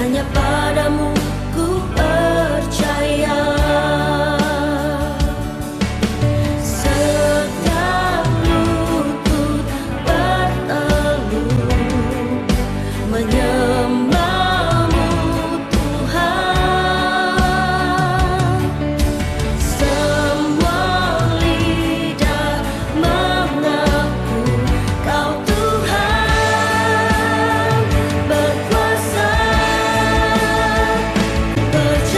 hanya padamu ku percaya. Setiap lutut berteluh menyembahmu Tuhan, semua lidah mengaku Kau Tuhan berkuasa. Percaya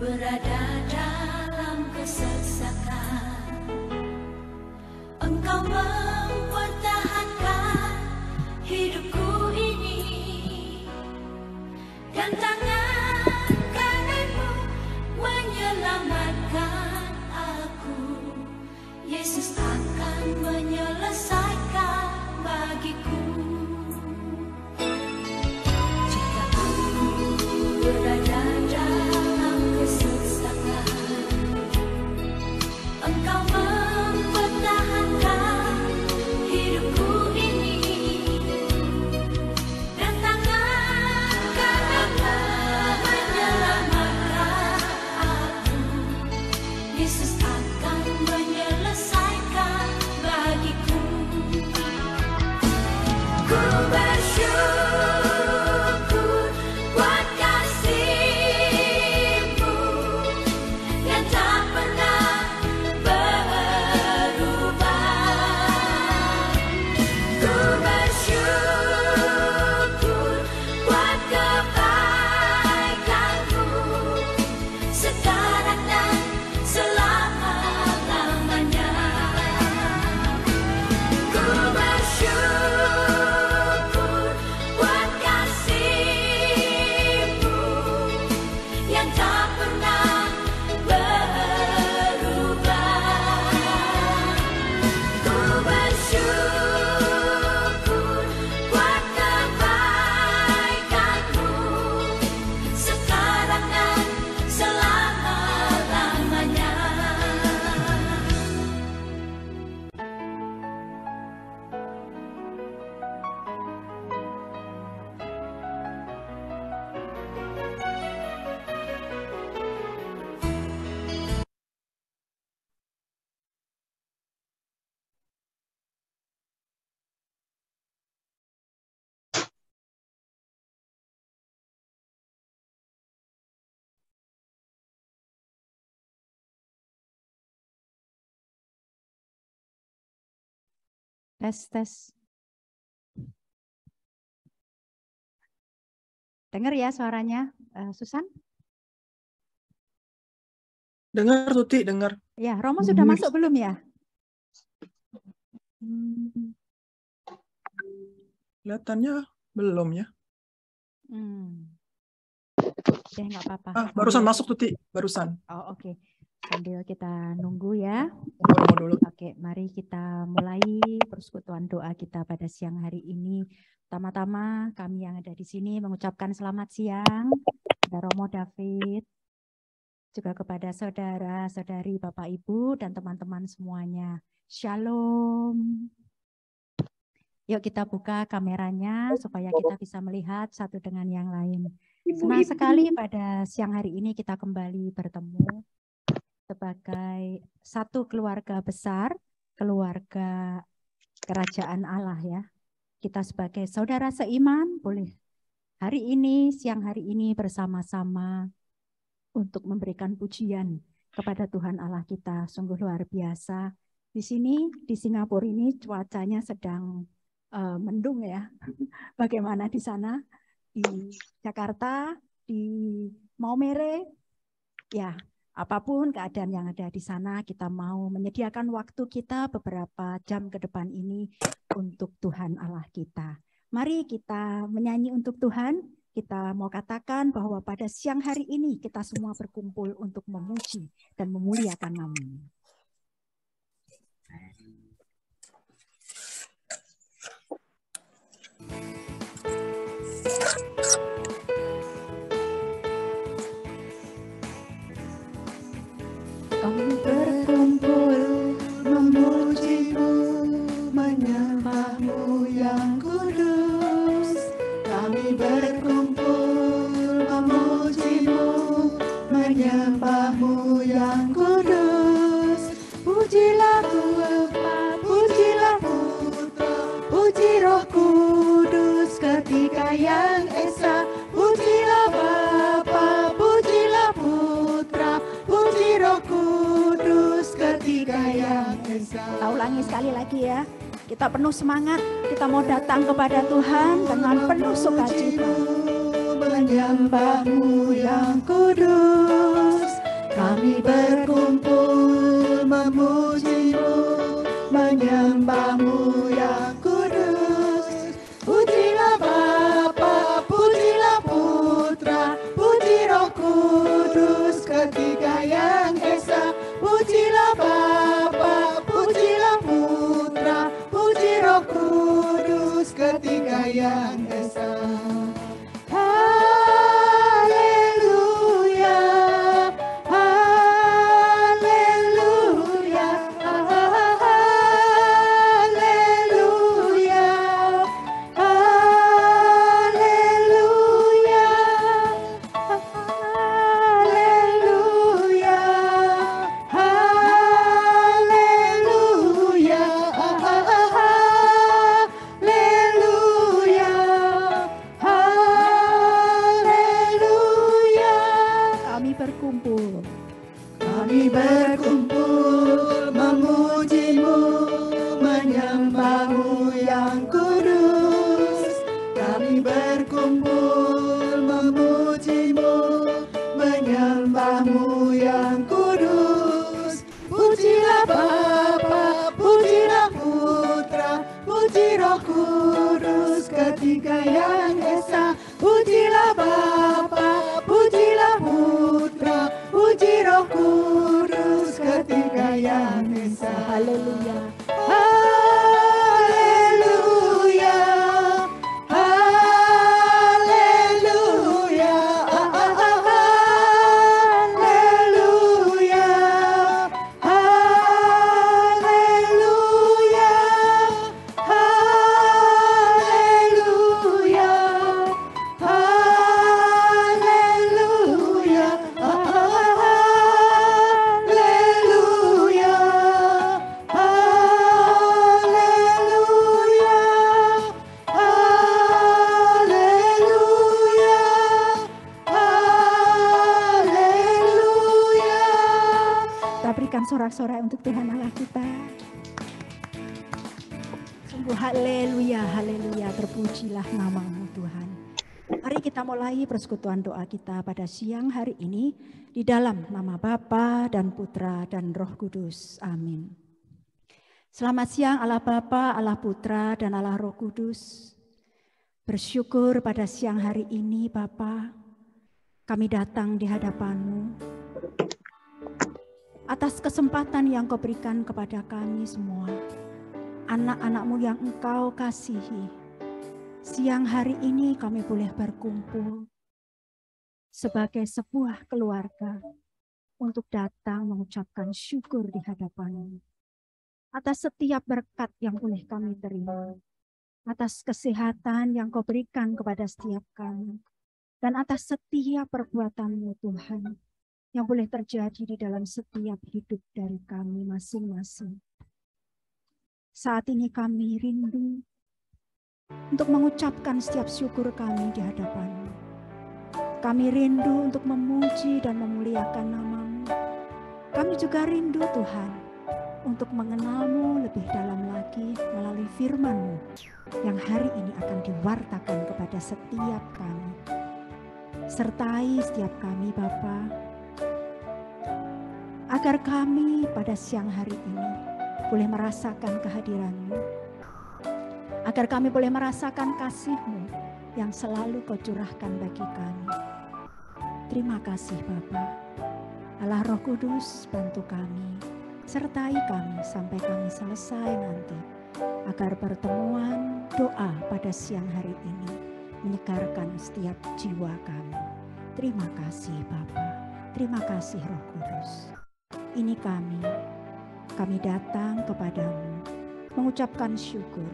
berada dalam kesesakan, Engkau mempertahankan hidupku ini, dan tangan kananmu menyelamatkan aku. Yesus akan menyelesaikan bagiku. Jika aku berada dalam kesesakan, Engkau mempertahankan hidupku ini, dan tangan kananmu menyelamatkan aku. Yesus akan menyelesaikan bagiku. Ku bersyukur buat kasih-Mu yang tak pernah berubah. Ku bersyukur buat kebaikan-Mu sekarang dan selama-lamanya. Ku bersyukur buat kasih-Mu yang tak pernah berubah. Ku bersyukur buat kebaikan-Mu sekarang dan selama-lamanya. Tes. Dengar ya suaranya, Susan? Dengar Tuti, dengar. Ya, Romo sudah masuk belum ya? Kelihatannya belum ya. Ya, nggak apa-apa. Barusan masuk Tuti, barusan. Oh, oke. Sambil kita nunggu ya. Romo dulu. Oke, mari kita mulai persekutuan doa kita pada siang hari ini. Pertama-tama kami yang ada di sini mengucapkan selamat siang kepada Romo David, juga kepada saudara-saudari, Bapak Ibu, dan teman-teman semuanya. Shalom. Yuk kita buka kameranya supaya kita bisa melihat satu dengan yang lain. Senang sekali pada siang hari ini kita kembali bertemu sebagai satu keluarga besar, keluarga kerajaan Allah ya. Kita sebagai saudara seiman boleh hari ini, siang hari ini bersama-sama untuk memberikan pujian kepada Tuhan Allah kita. Sungguh luar biasa. Di sini, di Singapura ini cuacanya sedang mendung ya. Bagaimana di sana? Di Jakarta, di Maumere, ya. Apapun keadaan yang ada di sana, kita mau menyediakan waktu kita beberapa jam ke depan ini untuk Tuhan Allah kita. Mari kita menyanyi untuk Tuhan. Kita mau katakan bahwa pada siang hari ini kita semua berkumpul untuk memuji dan memuliakan nama-Nya. Kami berkumpul memuji-Mu, menyembah-Mu yang kudus. Kami berkumpul memuji-Mu, menyembah-Mu yang kudus. Pujilah Bapa, pujilah Putra, puji Roh Kudus ketika yang esa. Pujilah Bapa, pujilah Putra, puji Roh Kudus ketika yang esa. Kita ulangi sekali lagi ya. Kita penuh semangat, kita mau datang kepada Tuhan dengan penuh sukacita. Menyembah-Mu yang kudus, Kami berkumpul memuji-Mu, menyembah-Mu yang kudus. Pujilah Bapa, pujilah Putra, puji Roh Kudus, ketiga yang esa. Pujilah Bapa, pujilah Putra, puji Roh Kudus, ketiga yang esa. Haleluya, haleluya, haleluya, haleluya, haleluya, haleluya, haleluya. Kami berkumpul memuji-Mu, menyembah-Mu yang kudus. Kami berkumpul memuji-Mu, menyembah-Mu yang kudus. Pujilah Bapa, pujilah Putra, puji Roh Kudus, ketiga yang esa. Pujilah Bapa, pujilah Putra, puji Roh Kudus, ketiga yang esa. Haleluya. Haleluya. Haleluya. Haleluya. Haleluya. Haleluya. Haleluya. Haleluya. Haleluya. Haleluya. Haleluya. Kita berikan sorak-sorai untuk Tuhan Allah kita. Sungguh haleluya, haleluya, terpujilah nama-Mu Tuhan. Mari kita mulai persekutuan doa kita pada siang hari ini di dalam nama Bapa dan Putra dan Roh Kudus. Amin. Selamat siang Allah Bapa, Allah Putra dan Allah Roh Kudus. Bersyukur pada siang hari ini Bapa, kami datang di hadapan-Mu atas kesempatan yang Kau berikan kepada kami semua, anak-anak-Mu yang Engkau kasihi. Siang hari ini kami boleh berkumpul sebagai sebuah keluarga untuk datang mengucapkan syukur di hadapan-Mu atas setiap berkat yang boleh kami terima, atas kesehatan yang Kau berikan kepada setiap kami, dan atas setiap perbuatan-Mu Tuhan yang boleh terjadi di dalam setiap hidup dari kami masing-masing. Saat ini kami rindu untuk mengucapkan setiap syukur kami di hadapan-Mu. Kami rindu untuk memuji dan memuliakan nama-Mu. Kami juga rindu Tuhan untuk mengenal-Mu lebih dalam lagi melalui firman-Mu yang hari ini akan diwartakan kepada setiap kami. Sertai setiap kami Bapa, agar kami pada siang hari ini boleh merasakan kehadiran-Mu, agar kami boleh merasakan kasih-Mu yang selalu Kau curahkan bagi kami. Terima kasih Bapa. Allah Roh Kudus, bantu kami, sertai kami sampai kami selesai nanti, agar pertemuan doa pada siang hari ini menyegarkan setiap jiwa kami. Terima kasih Bapa, terima kasih Roh Kudus. Ini kami datang kepadamu mengucapkan syukur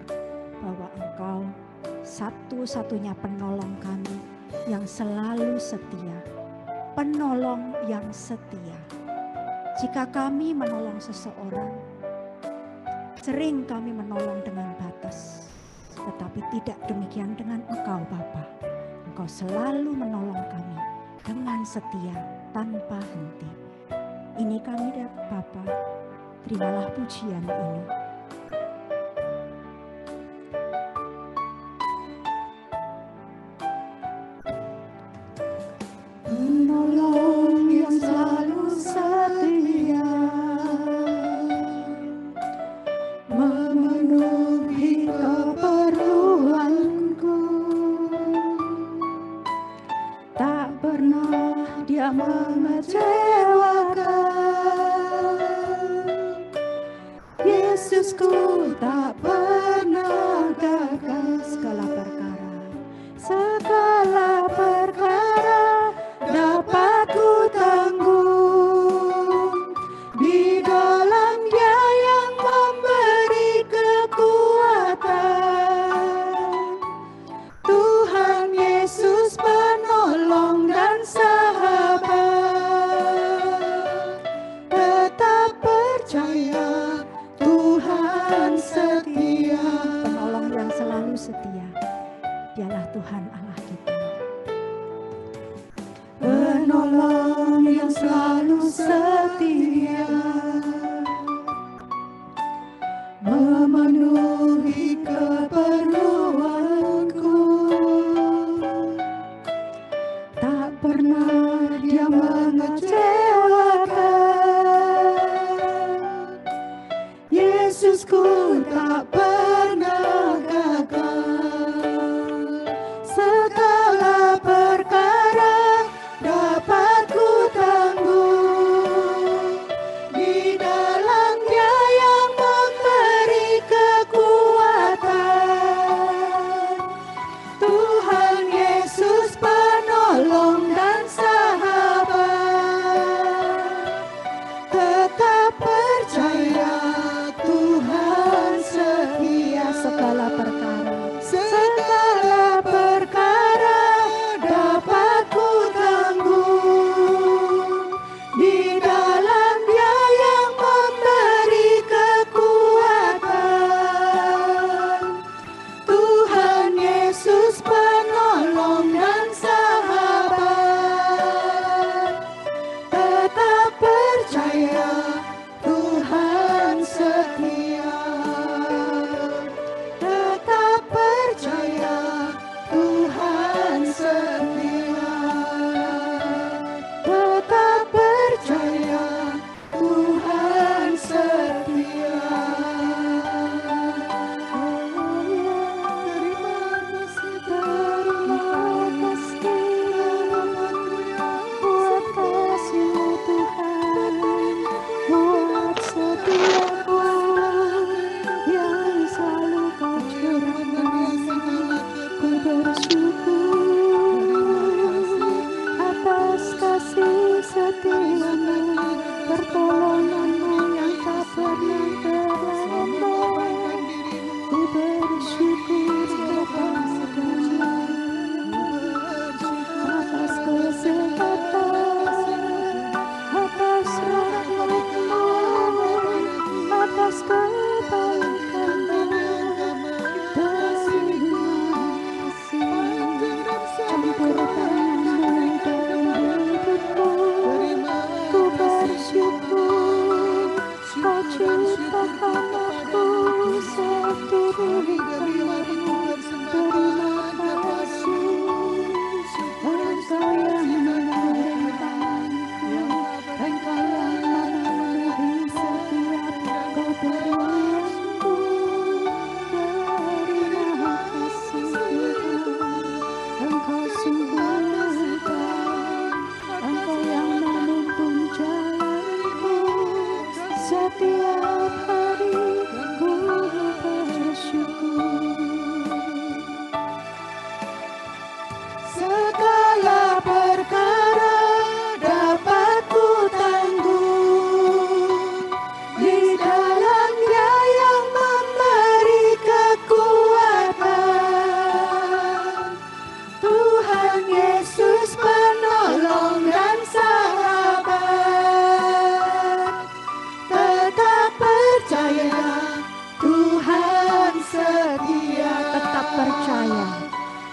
bahwa Engkau satu-satunya penolong kami yang selalu setia, penolong yang setia. Jika kami menolong seseorang, sering kami menolong dengan batas, tetapi tidak demikian dengan Engkau Bapa. Engkau selalu menolong kami dengan setia tanpa henti. Ini kami Bapa, terimalah pujian ini. Penolong yang selalu yang mengecewakan. Yesusku tak pernah gagal. Segala perkara dapat ku tanggung di dalam Dia yang memberi kekuatan. Tuhan Yesus penolong dan sahabat. Tetap percaya Tuhan setia. Penolong yang selalu setia, Dialah Tuhan Allah kita. Penolong yang selalu setia, memenuhi keperluanku. Tak pernah Dia mengecewakan. Yesusku tak pernah gagal. Segala perkara dapat ku tanggung di dalam Dia yang memberi kekuatan. Tuhan Yesus penolong dan sahabat. Tetap percaya Tuhan setia. Segala perkara Segala perkara dapat ku tanggung di dalam Dia yang memberi kekuatan. Tuhan Yesus penolong dan sahabat. Tetap percaya Tuhan setia. Tetap percaya Tuhan setia. Tetap percaya Tuhan setia. buat kasih-Mu Tuhan, buat setiamu yang selalu Kau curahkan. Ku bersyukur atas kasih setiamu, pertolongan-Mu yang tak pernah terlambat. Ku bersyukur kepadamu atas kesehatan, atas rahmat-Mu, atas kebaikan-Mu. Terima kasih, campur tangan-Mu dalam hidupku. Ku bersyukur Kau ciptakan aku seturut firman-Mu. Terima kasih, Engkau yang memerintahku, Engkau yang memenuhi setiap keberianku. Terima kasih Tuhan, Engkau sungguh baik, Engkau yang menuntun jalanku. Setiap hari ku bersyukur. Segala perkara dapat ku tanggung di dalam Dia yang memberi kekuatan. Tuhan Yesus penolong dan sahabat. Tetap percaya Tuhan setia. Tetap percaya,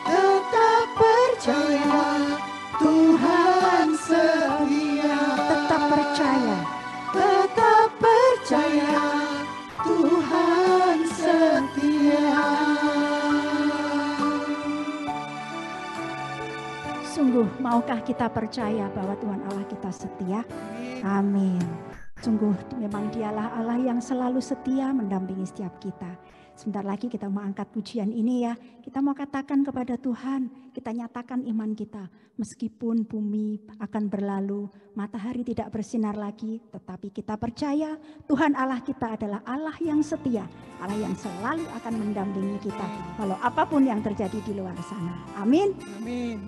Tetap percaya Tuhan setia. tetap percaya. Tetap percaya Tuhan setia. Sungguh maukah kita percaya bahwa Tuhan Allah kita setia? Amin. Sungguh memang dialah Allah yang selalu setia mendampingi setiap kita. Sebentar lagi kita mau angkat pujian ini ya. Kita mau katakan kepada Tuhan, kita nyatakan iman kita. Meskipun bumi akan berlalu, matahari tidak bersinar lagi, tetapi kita percaya Tuhan Allah kita adalah Allah yang setia. Allah yang selalu akan mendampingi kita, walau apapun yang terjadi di luar sana. Amin. Amin.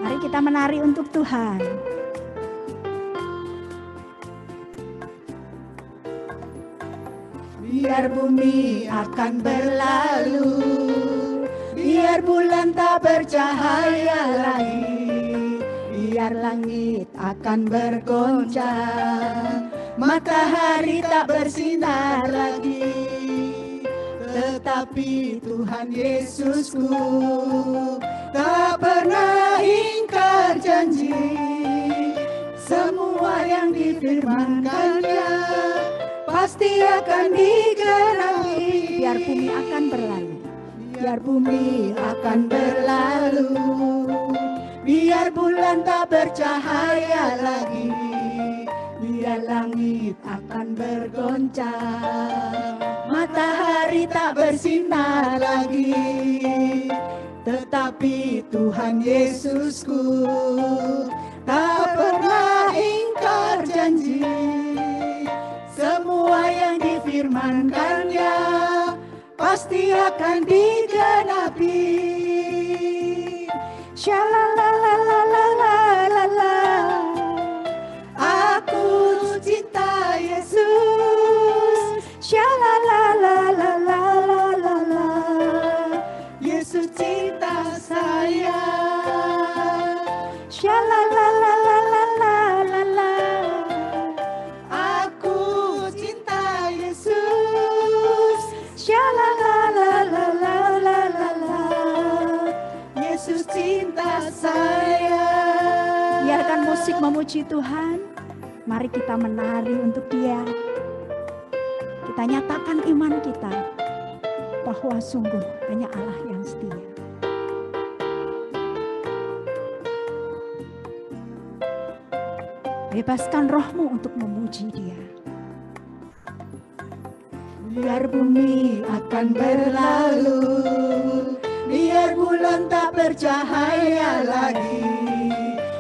Mari kita menari untuk Tuhan. Biar bumi akan berlalu, biar bulan tak bercahaya lagi, biar langit akan bergoncang, matahari tak bersinar lagi. Tetapi Tuhan Yesusku tak pernah ingkar janji, semua yang difirmankannya pasti akan digenapi. Biar bumi akan berlalu, biar bumi akan berlalu, biar bulan tak bercahaya lagi, biar langit akan bergoncang, matahari tak bersinar lagi. Tetapi Tuhan Yesusku tak pernah ingkar janji, semua yang difirmankannya pasti akan digenapi. Shalalalalalalalala, aku cinta Yesus. Shalalalalalalalala, Yesus cinta saya. Shalalalalalalalala, aku cinta Yesus. Shalalalalalalalala, Yesus cinta saya. biarkan musik memuji Tuhan. Mari kita menari untuk Dia. Kita nyatakan iman kita bahwa sungguh hanya Allah yang setia. Bebaskan rohmu untuk memuji Dia. Biar bumi akan berlalu, biar bulan tak bercahaya lagi,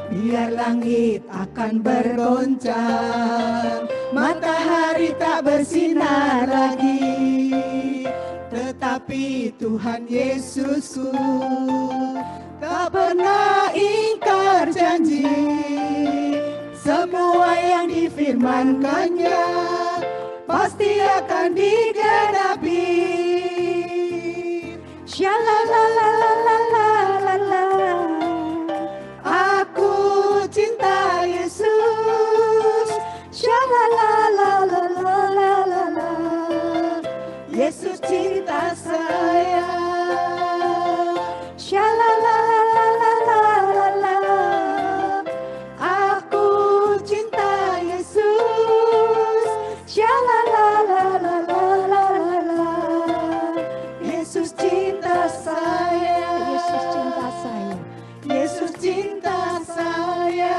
biar langit akan bergoncang, matahari tak bersinar lagi. Tetapi Tuhan Yesusku tak pernah ingkar janji, semua yang difirmankannya pasti akan digenapi. Shalalalalalalalala, aku cinta Yesus. Shalalalalalalalala, Yesus cinta saya. Shalalalalalalalala, aku cinta Yesus. Shalalalalalalalala, Yesus cinta saya. Yesus cinta saya. Yesus cinta saya.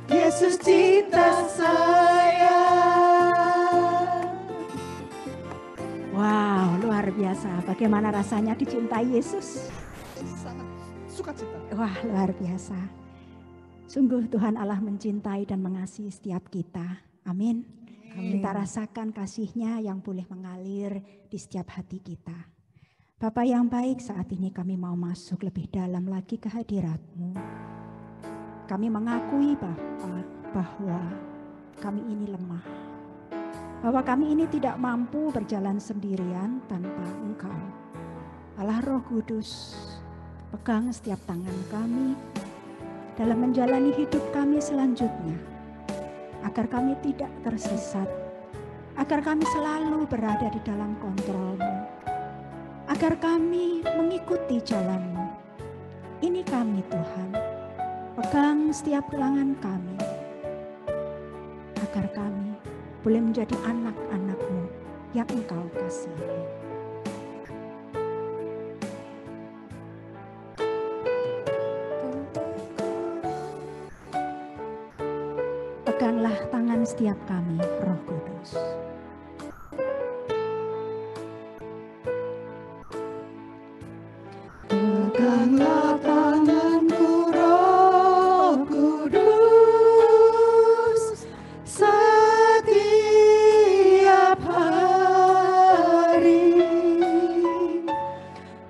Yesus cinta saya. Wow, luar biasa. Bagaimana rasanya dicintai Yesus? Sangat sukacita. Wah, luar biasa. Sungguh Tuhan Allah mencintai dan mengasihi setiap kita. Amin. Kita rasakan kasih-Nya yang boleh mengalir di setiap hati kita. Bapa yang baik, saat ini kami mau masuk lebih dalam lagi ke hadirat-Mu. Kami mengakui Bapa bahwa kami ini lemah. Bahwa kami ini tidak mampu berjalan sendirian tanpa Engkau. Allah Roh Kudus, pegang setiap tangan kami dalam menjalani hidup kami selanjutnya, agar kami tidak tersesat, agar kami selalu berada di dalam kontrol-Mu, agar kami mengikuti jalan-Mu. Ini kami Tuhan, pegang setiap tangan kami, agar kami boleh menjadi anak-anak-Mu yang Engkau kasihi. setiap kami, Roh Kudus. Peganglah tanganku, Roh Kudus, setiap hari.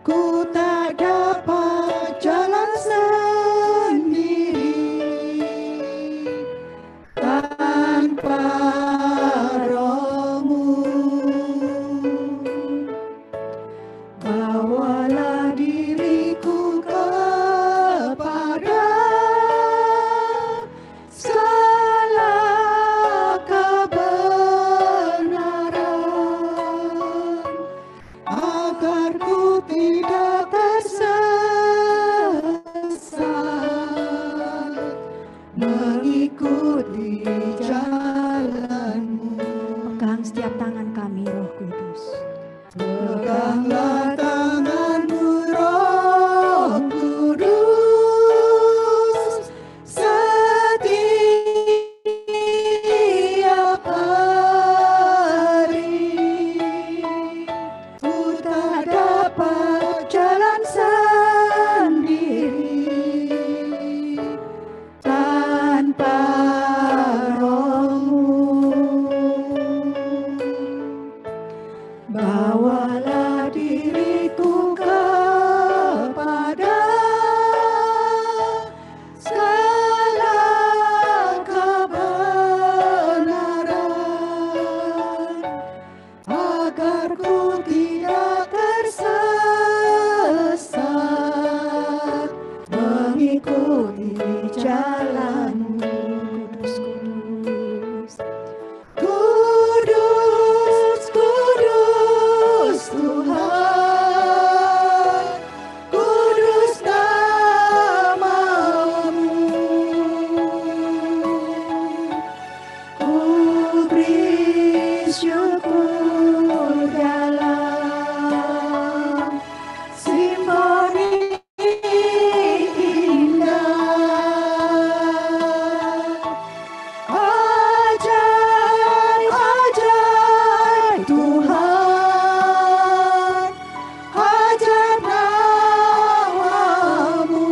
Ku tak dapat jalan sendiri tanpa Roh-Mu. Bawalah diriku kepada segala kebenaran, agar ku tidak tersesat mengikuti jalan-Mu. Pegang setiap tangan kami, Roh Kudus. Peganglah tanganku, Roh Kudus, setiap hari. Ku tak dapat jalan sendiri tanpa Roh-Mu. Bawalah diriku kepada segala kebenaran, agar ku tidak tersesat mengikuti jalan-Mu. Kudus, kudus, kudus Tuhan, kudus nama-Mu. Ku beri syukur dalam simfoni indah. Ajaib, ajaib Tuhan, ajaib nama-Mu.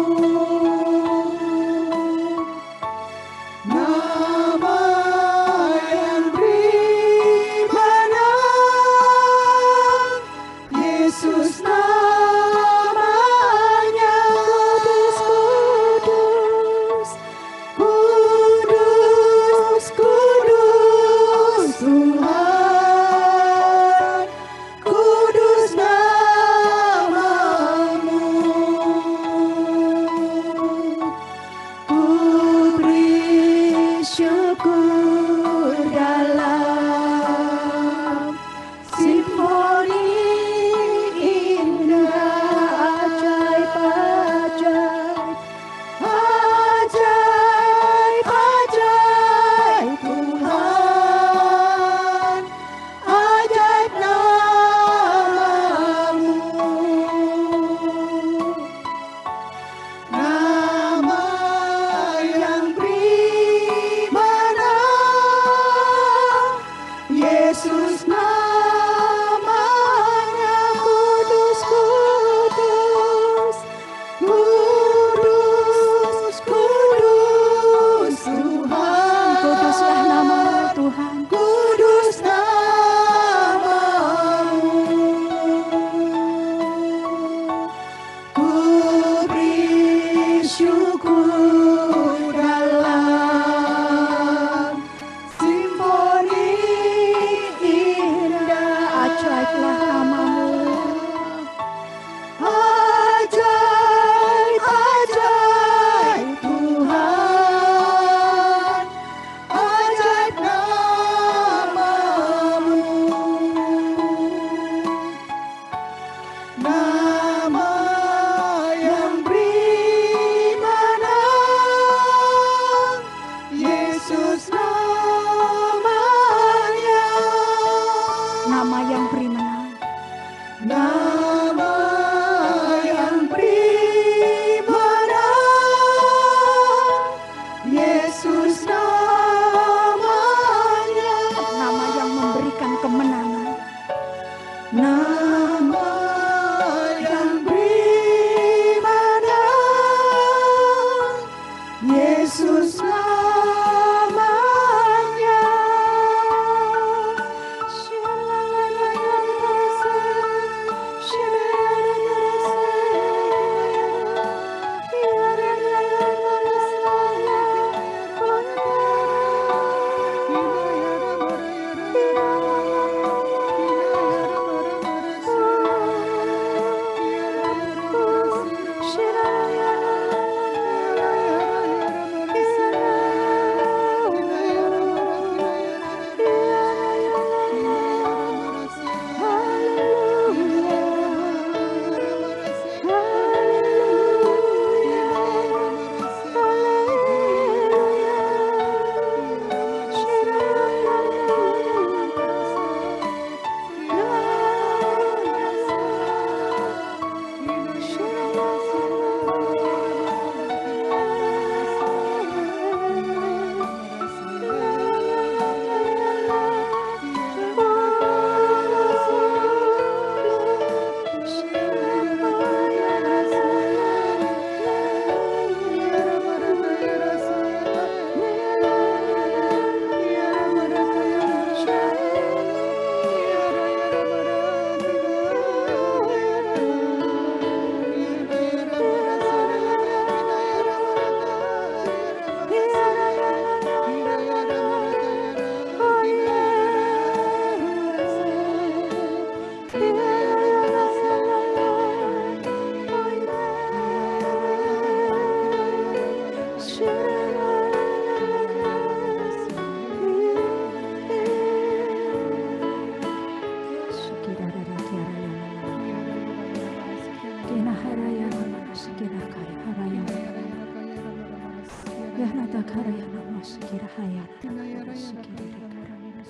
Nama yang beri mana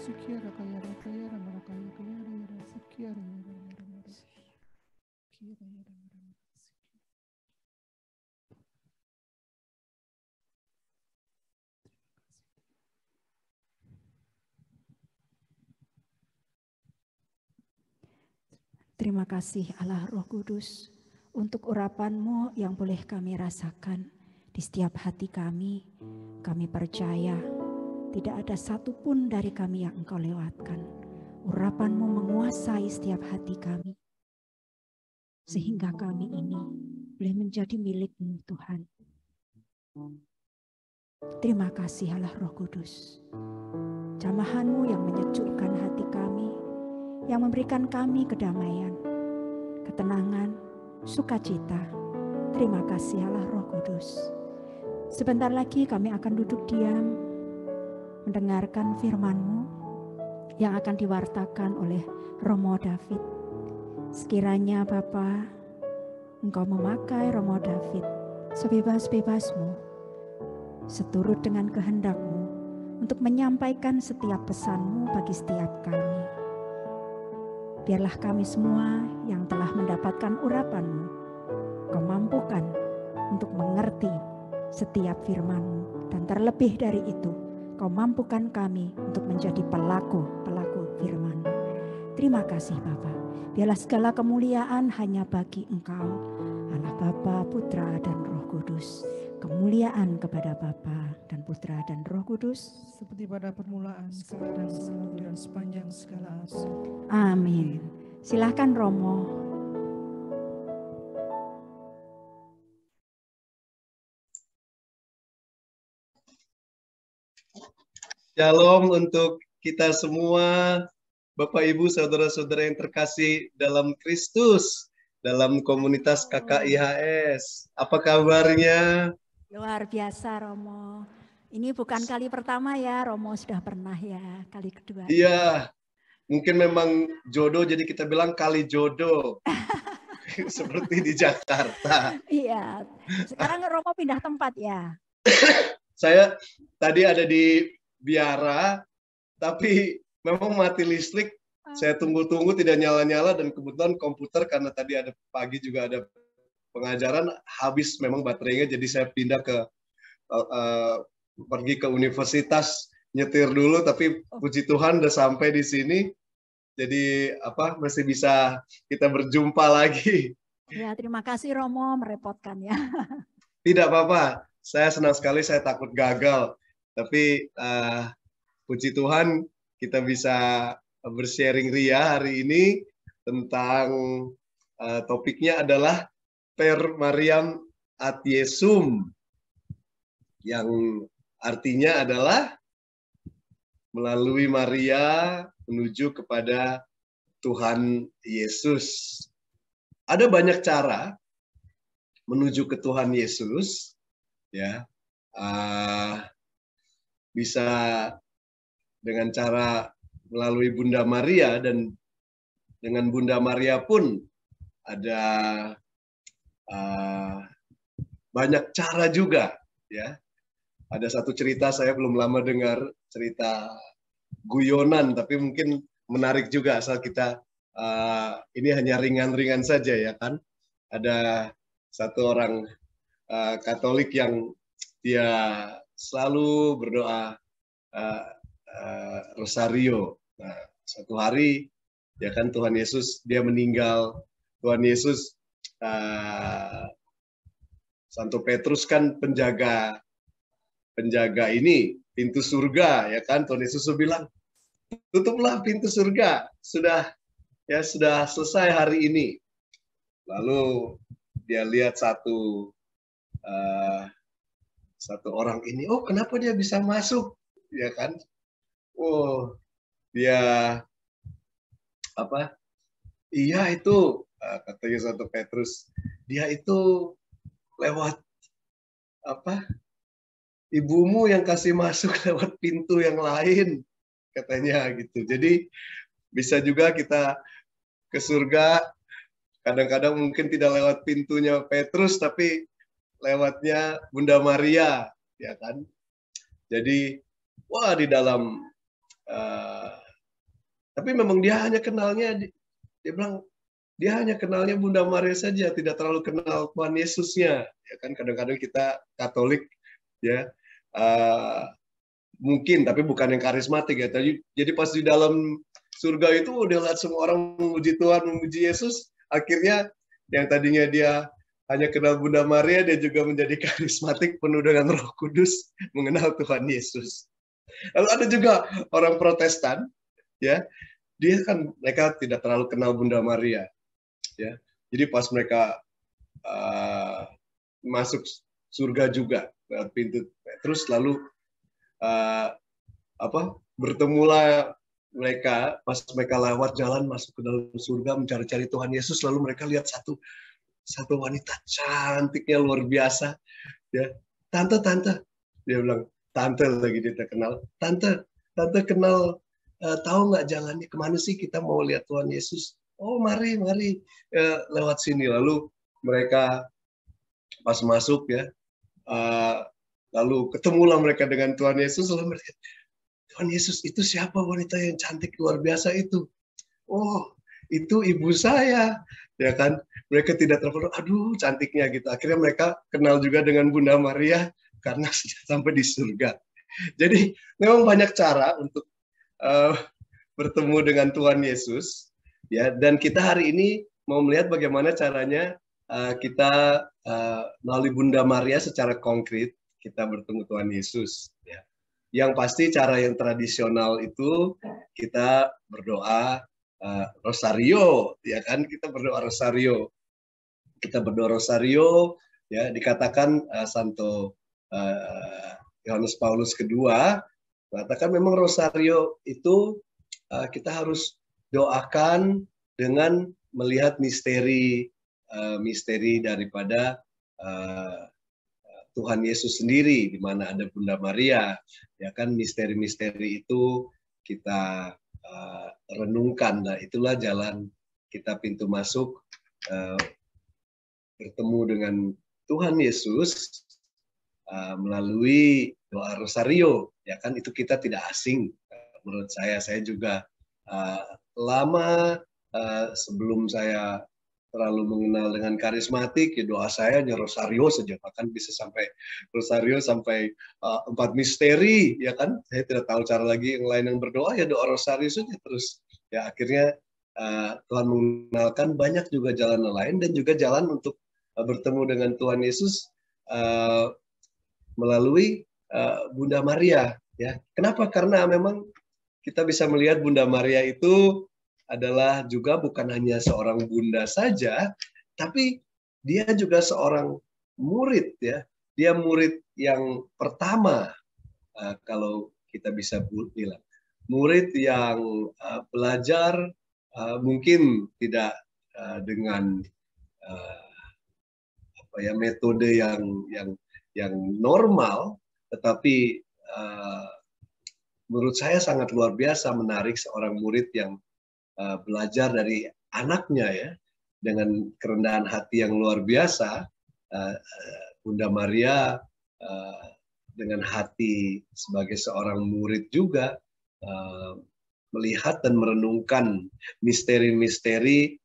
Sikiara kayara kayara marakaya kayara yara sikiara yara yara yara. Sikiara yara yara yara. Terima kasih Allah Roh Kudus untuk urapan-Mu yang boleh kami rasakan di setiap hati kami. Kami percaya tidak ada satupun dari kami yang Engkau lewatkan. Urapan-Mu menguasai setiap hati kami. Sehingga kami ini boleh menjadi milik-Mu Tuhan. Terima kasih Allah Roh Kudus. Jamahan-Mu yang menyejukkan hati kami, yang memberikan kami kedamaian, ketenangan, sukacita. Terima kasih Allah Roh Kudus. Sebentar lagi kami akan duduk diam, mendengarkan firman-Mu yang akan diwartakan oleh Romo David. Sekiranya Bapa, Engkau memakai Romo David sebebas-bebas-Mu, seturut dengan kehendak-Mu untuk menyampaikan setiap pesan-Mu bagi setiap kami. Biarlah kami semua yang telah mendapatkan urapan-Mu, Kau mampukan untuk mengerti setiap firman-Mu. Dan terlebih dari itu, Kau mampukan kami untuk menjadi pelaku-pelaku firman-Mu. Terima kasih Bapa. Biarlah segala kemuliaan hanya bagi Engkau, Allah Bapa, Putra, dan Roh Kudus. Kemuliaan kepada Bapa dan Putra dan Roh Kudus. Seperti pada permulaan, sekarang, dan selalu, dan sepanjang segala abad. Amin. Silahkan Romo. Shalom untuk kita semua, Bapak Ibu, saudara-saudara yang terkasih dalam Kristus, dalam komunitas KKIHS. Apa kabarnya? Luar biasa Romo. Ini bukan kali pertama ya, Romo sudah pernah ya, kali kedua. Iya, mungkin memang jodoh jadi kita bilang kali jodoh. Seperti di Jakarta. Iya, sekarang Romo pindah tempat ya. Saya tadi ada di Biara, tapi memang mati listrik. Saya tunggu-tunggu tidak nyala-nyala dan kebetulan komputer karena tadi ada pagi juga ada pengajaran habis memang baterainya, jadi saya pindah ke pergi ke universitas nyetir dulu, tapi puji Tuhan udah sampai di sini. Jadi masih bisa kita berjumpa lagi. Ya, terima kasih Romo, merepotkan ya. Tidak apa-apa, saya senang sekali, saya takut gagal. Tapi puji Tuhan kita bisa bersharing ria hari ini tentang topiknya adalah Per Mariam ad Yesum, yang artinya adalah melalui Maria menuju kepada Tuhan Yesus. Ada banyak cara menuju ke Tuhan Yesus, ya. Bisa dengan cara melalui Bunda Maria, dan dengan Bunda Maria pun ada banyak cara juga, ya. Ada satu cerita, saya belum lama dengar cerita guyonan, tapi mungkin menarik juga asal kita ini hanya ringan-ringan saja ya kan. Ada satu orang Katolik yang dia selalu berdoa rosario. Nah, suatu hari ya kan Tuhan Yesus dia meninggal. Tuhan Yesus Santo Petrus kan penjaga ini pintu surga ya kan. Tuhan Yesus bilang, tutuplah pintu surga, sudah selesai hari ini. Lalu dia lihat satu orang ini, oh kenapa dia bisa masuk ya kan. Oh dia iya itu katanya Santo Petrus, dia itu lewat ibumu yang kasih masuk lewat pintu yang lain, katanya gitu. Jadi bisa juga kita ke surga, kadang-kadang mungkin tidak lewat pintunya Petrus, tapi lewatnya Bunda Maria, ya kan. Jadi, di dalam Tapi memang dia hanya kenalnya, dia bilang dia hanya kenalnya Bunda Maria saja, tidak terlalu kenal Tuhan Yesusnya. Ya kan kadang-kadang kita Katolik ya mungkin, tapi bukan yang karismatik ya. Jadi pas di dalam surga itu udah lihat semua orang memuji Tuhan, memuji Yesus, akhirnya yang tadinya dia hanya kenal Bunda Maria, dia juga menjadi karismatik penuh dengan Roh Kudus, mengenal Tuhan Yesus. Lalu ada juga orang Protestan, ya, dia kan mereka tidak terlalu kenal Bunda Maria, ya. Jadi pas mereka masuk surga juga lewat pintu, terus lalu bertemulah mereka pas mereka lewat jalan masuk ke dalam surga mencari-cari Tuhan Yesus, lalu mereka lihat satu wanita cantiknya luar biasa, ya. Tante, dia bilang, tante lagi dia terkenal, tante kenal, tahu nggak jalannya kemana sih, kita mau lihat Tuhan Yesus. Oh mari lewat sini. Lalu mereka pas masuk ya, lalu ketemulah mereka dengan Tuhan Yesus, lalu mereka, Tuhan Yesus, itu siapa wanita yang cantik luar biasa itu? Oh, itu ibu saya, ya kan? Mereka tidak terpeduli, aduh cantiknya gitu. Akhirnya mereka kenal juga dengan Bunda Maria karena sudah sampai di surga. Jadi memang banyak cara untuk bertemu dengan Tuhan Yesus, ya. Dan kita hari ini mau melihat bagaimana caranya kita melalui Bunda Maria secara konkret kita bertemu Tuhan Yesus. Ya. Yang pasti cara yang tradisional itu kita berdoa rosario, ya kan? Kita berdoa rosario. Ya, dikatakan Santo Yohanes Paulus kedua mengatakan memang rosario itu kita harus doakan dengan melihat misteri daripada Tuhan Yesus sendiri, di mana ada Bunda Maria, ya kan? Misteri-misteri itu kita renungkan. Nah, itulah jalan kita, pintu masuk bertemu dengan Tuhan Yesus melalui doa rosario, ya kan? Itu kita tidak asing. Menurut saya juga lama sebelum saya terlalu mengenal dengan karismatik, ya doa saya hanya rosario saja, bahkan bisa sampai rosario sampai 4 misteri, ya kan? Saya tidak tahu cara lagi yang lain yang berdoa, ya doa rosario saja terus. Ya akhirnya Tuhan mengenalkan banyak juga jalan lain dan juga jalan untuk bertemu dengan Tuhan Yesus melalui Bunda Maria, ya. Kenapa? Karena memang kita bisa melihat Bunda Maria itu adalah juga bukan hanya seorang bunda saja, tapi dia juga seorang murid, ya. Dia murid yang pertama, kalau kita bisa bilang, murid yang belajar mungkin tidak dengan metode yang normal, tetapi menurut saya sangat luar biasa menarik seorang murid yang belajar dari anaknya, ya, dengan kerendahan hati yang luar biasa. Bunda Maria dengan hati sebagai seorang murid juga melihat dan merenungkan misteri-misteri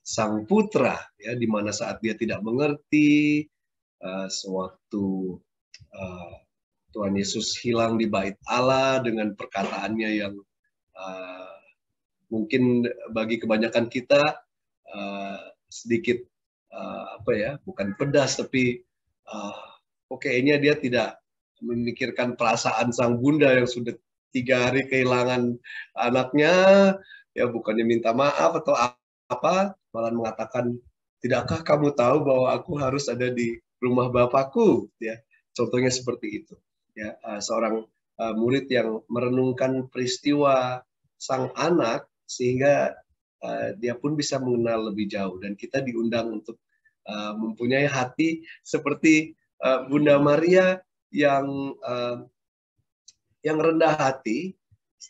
Sang Putra, ya, di mana saat dia tidak mengerti, sewaktu Tuhan Yesus hilang di bait Allah dengan perkataannya yang mungkin bagi kebanyakan kita sedikit bukan pedas, tapi kayaknya dia tidak memikirkan perasaan sang bunda yang sudah 3 hari kehilangan anaknya, ya, bukannya minta maaf atau apa, malah mengatakan, tidakkah kamu tahu bahwa aku harus ada di rumah Bapakku, ya. Contohnya seperti itu, ya. Seorang murid yang merenungkan peristiwa sang anak sehingga dia pun bisa mengenal lebih jauh, dan kita diundang untuk mempunyai hati seperti Bunda Maria yang rendah hati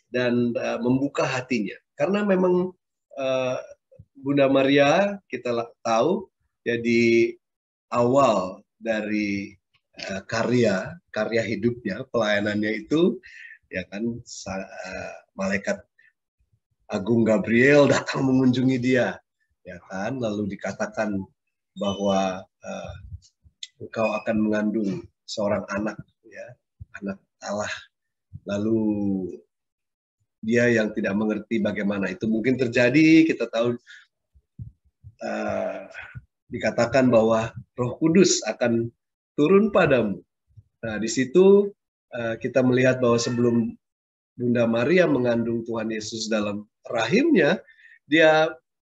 dan membuka hatinya, karena memang Bunda Maria kita tahu, ya, di awal dari karya hidupnya, pelayanannya itu, ya kan, malaikat Agung Gabriel datang mengunjungi dia, ya kan? Lalu dikatakan bahwa engkau akan mengandung seorang anak, ya, anak Allah. Lalu dia yang tidak mengerti bagaimana itu mungkin terjadi. Kita tahu dikatakan bahwa Roh Kudus akan turun padamu. Nah, di situ kita melihat bahwa sebelum Bunda Maria mengandung Tuhan Yesus dalam rahimnya, dia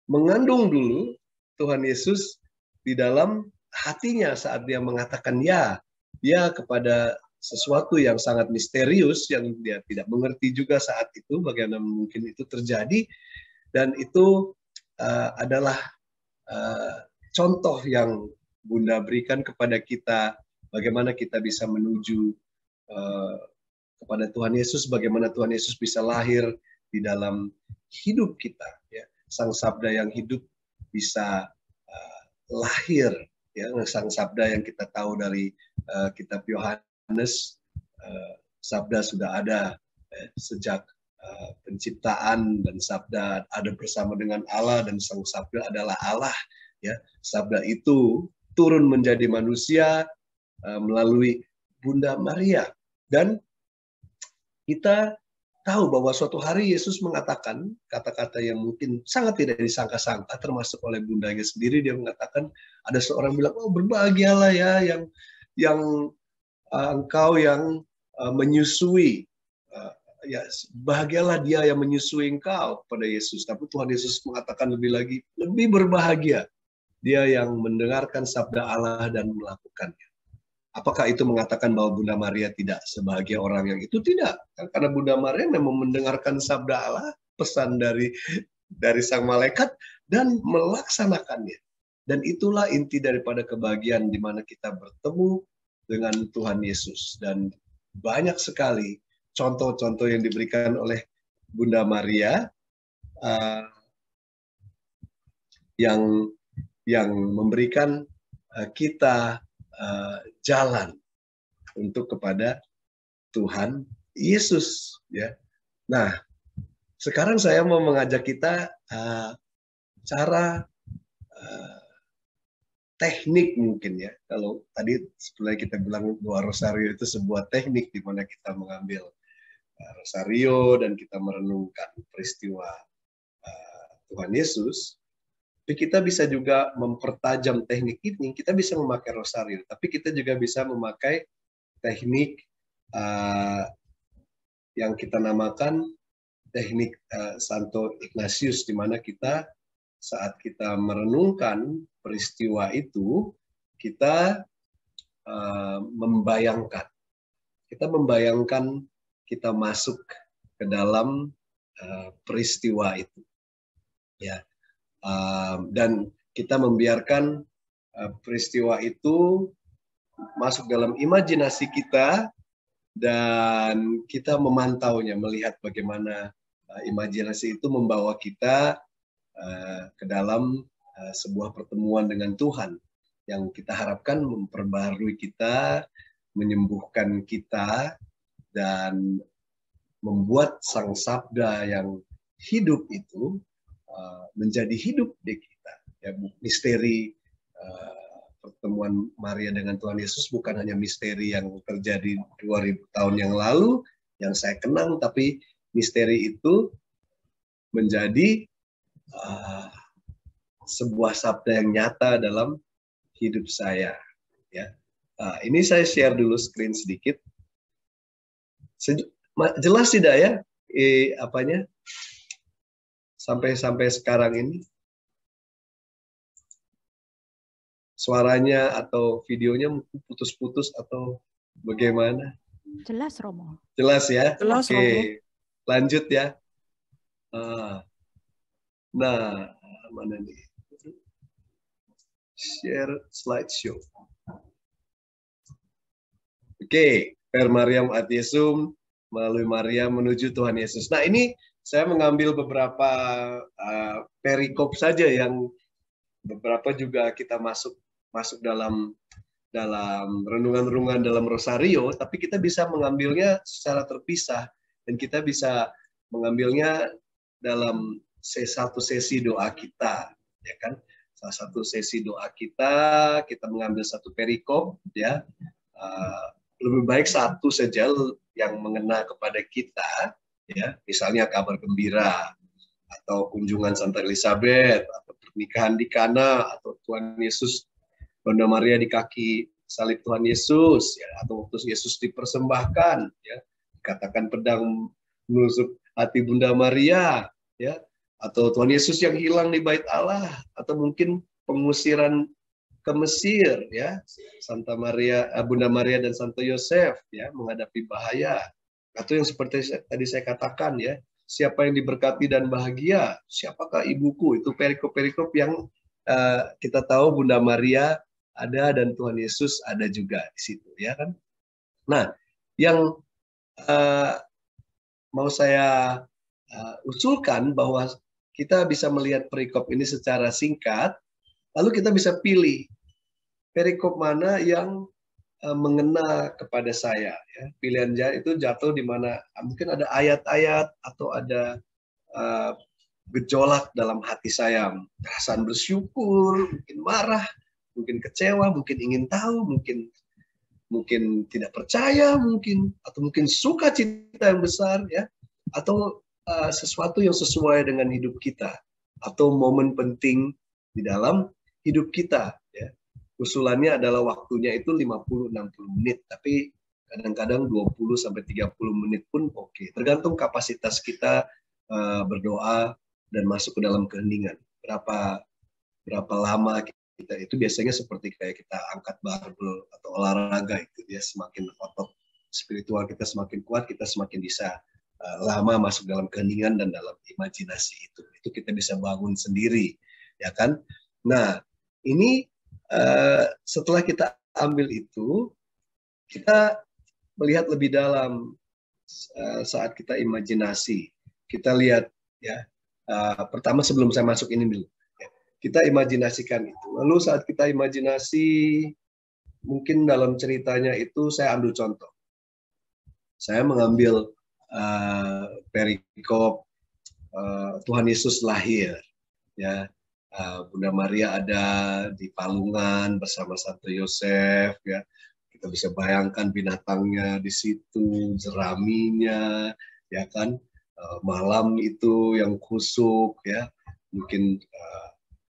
mengandung dulu Tuhan Yesus di dalam hatinya saat dia mengatakan ya kepada sesuatu yang sangat misterius yang dia tidak mengerti juga saat itu bagaimana mungkin itu terjadi, dan itu adalah contoh yang Bunda berikan kepada kita bagaimana kita bisa menuju kepada Tuhan Yesus, bagaimana Tuhan Yesus bisa lahir di dalam hidup kita, ya. Sang Sabda yang hidup bisa lahir, ya, Sang Sabda yang kita tahu dari kitab Yohanes, Sabda sudah ada sejak penciptaan, dan Sabda ada bersama dengan Allah, dan Sang Sabda adalah Allah, ya. Sabda itu turun menjadi manusia melalui Bunda Maria, dan kita tahu bahwa suatu hari Yesus mengatakan kata-kata yang mungkin sangat tidak disangka-sangka, termasuk oleh bundanya sendiri. Dia mengatakan, ada seorang bilang, oh berbahagialah ya yang engkau yang menyusui, ya bahagialah dia yang menyusui engkau pada Yesus. Tapi Tuhan Yesus mengatakan lebih berbahagia dia yang mendengarkan sabda Allah dan melakukannya. Apakah itu mengatakan bahwa Bunda Maria tidak sebahagia orang yang itu? Tidak. Karena Bunda Maria memang mendengarkan sabda Allah, pesan dari sang malaikat, dan melaksanakannya. Dan itulah inti daripada kebahagiaan di mana kita bertemu dengan Tuhan Yesus. Dan banyak sekali contoh-contoh yang diberikan oleh Bunda Maria yang memberikan kita jalan untuk kepada Tuhan Yesus, ya. Nah, sekarang saya mau mengajak kita cara teknik mungkin, ya. Kalau tadi sebenarnya kita bilang bahwa rosario itu sebuah teknik di mana kita mengambil rosario dan kita merenungkan peristiwa Tuhan Yesus. Tapi kita bisa juga mempertajam teknik ini. Kita bisa memakai rosario, tapi kita juga bisa memakai teknik yang kita namakan teknik Santo Ignatius, di mana kita saat kita merenungkan peristiwa itu, kita membayangkan. Kita membayangkan kita masuk ke dalam peristiwa itu, ya. Dan kita membiarkan peristiwa itu masuk dalam imajinasi kita, dan kita memantaunya, melihat bagaimana imajinasi itu membawa kita ke dalam sebuah pertemuan dengan Tuhan yang kita harapkan memperbaharui kita, menyembuhkan kita, dan membuat Sang Sabda yang hidup itu menjadi hidup di kita. Ya, misteri pertemuan Maria dengan Tuhan Yesus bukan hanya misteri yang terjadi 2000 tahun yang lalu yang saya kenang, tapi misteri itu menjadi sebuah sabda yang nyata dalam hidup saya. Ya, ini saya share dulu screen sedikit. Jelas tidak ya? Apanya? Sampai sekarang ini suaranya atau videonya putus-putus atau bagaimana? Jelas, Romo. Jelas ya? Jelas, Oke, Romo. lanjut ya. Nah, mana nih? Share slideshow. Oke, per Mariam ad Yesum, melalui Maria menuju Tuhan Yesus. Nah, ini saya mengambil beberapa perikop saja, yang beberapa juga kita masuk dalam renungan-renungan dalam rosario, tapi kita bisa mengambilnya secara terpisah, dan kita bisa mengambilnya dalam satu sesi doa kita, ya kan? Salah satu sesi doa kita mengambil satu perikop, ya. Lebih baik satu saja yang mengena kepada kita, ya. Misalnya kabar gembira, atau kunjungan Santa Elizabeth, atau pernikahan di Kana, atau Tuhan Yesus, Bunda Maria di kaki salib Tuhan Yesus, ya, atau waktu Yesus dipersembahkan, ya, katakan pedang menusuk hati Bunda Maria, ya, atau Tuhan Yesus yang hilang di Bait Allah, atau mungkin pengusiran ke Mesir, ya, Santa Maria, Bunda Maria dan Santo Yosef, ya, menghadapi bahaya, atau yang seperti tadi saya katakan, ya, siapa yang diberkati dan bahagia, siapakah ibuku, itu perikop-perikop yang kita tahu Bunda Maria ada dan Tuhan Yesus ada juga di situ, ya kan? Nah, yang mau saya usulkan bahwa kita bisa melihat perikop ini secara singkat, lalu kita bisa pilih perikop mana yang mengena kepada saya. Ya. Pilihan itu jatuh di mana mungkin ada ayat-ayat atau ada gejolak dalam hati saya, perasaan bersyukur, mungkin marah, mungkin kecewa, mungkin ingin tahu, mungkin tidak percaya, atau mungkin sukacita yang besar, ya, atau sesuatu yang sesuai dengan hidup kita, atau momen penting di dalam hidup kita. Ya. Usulannya adalah waktunya itu 50-60 menit, tapi kadang-kadang 20-30 menit pun oke. Tergantung kapasitas kita berdoa dan masuk ke dalam keheningan. Berapa lama kita itu biasanya seperti kayak kita angkat barbel atau olahraga itu, dia semakin otot spiritual kita semakin kuat, kita semakin bisa lama masuk dalam keheningan dan dalam imajinasi itu kita bisa bangun sendiri, ya kan? Nah, ini setelah kita ambil itu, kita melihat lebih dalam saat kita imajinasi. Kita lihat, ya, pertama sebelum saya masuk ini dulu, ya, kita imajinasikan itu. Lalu saat kita imajinasi, mungkin dalam ceritanya itu saya ambil contoh. Saya mengambil perikop Tuhan Yesus lahir, ya. Bunda Maria ada di palungan bersama Santo Yosef, ya. Kita bisa bayangkan binatangnya di situ, jeraminya, ya kan, malam itu yang kusuk, ya, mungkin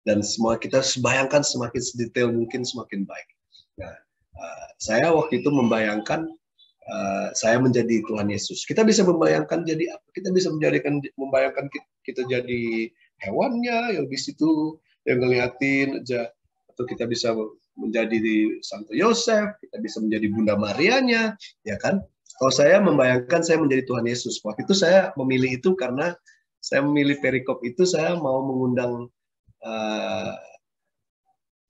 dan semua kita bayangkan semakin sedetail mungkin semakin baik. Nah, saya waktu itu membayangkan saya menjadi Tuhan Yesus. Kita bisa membayangkan jadi apa? Kita bisa membayangkan kita jadi hewannya yang di situ yang ngeliatin aja, atau kita bisa menjadi Santo Yosef, kita bisa menjadi Bunda Marianya, ya kan? Kalau saya membayangkan saya menjadi Tuhan Yesus. Waktu itu saya memilih itu karena saya memilih perikop itu, saya mau mengundang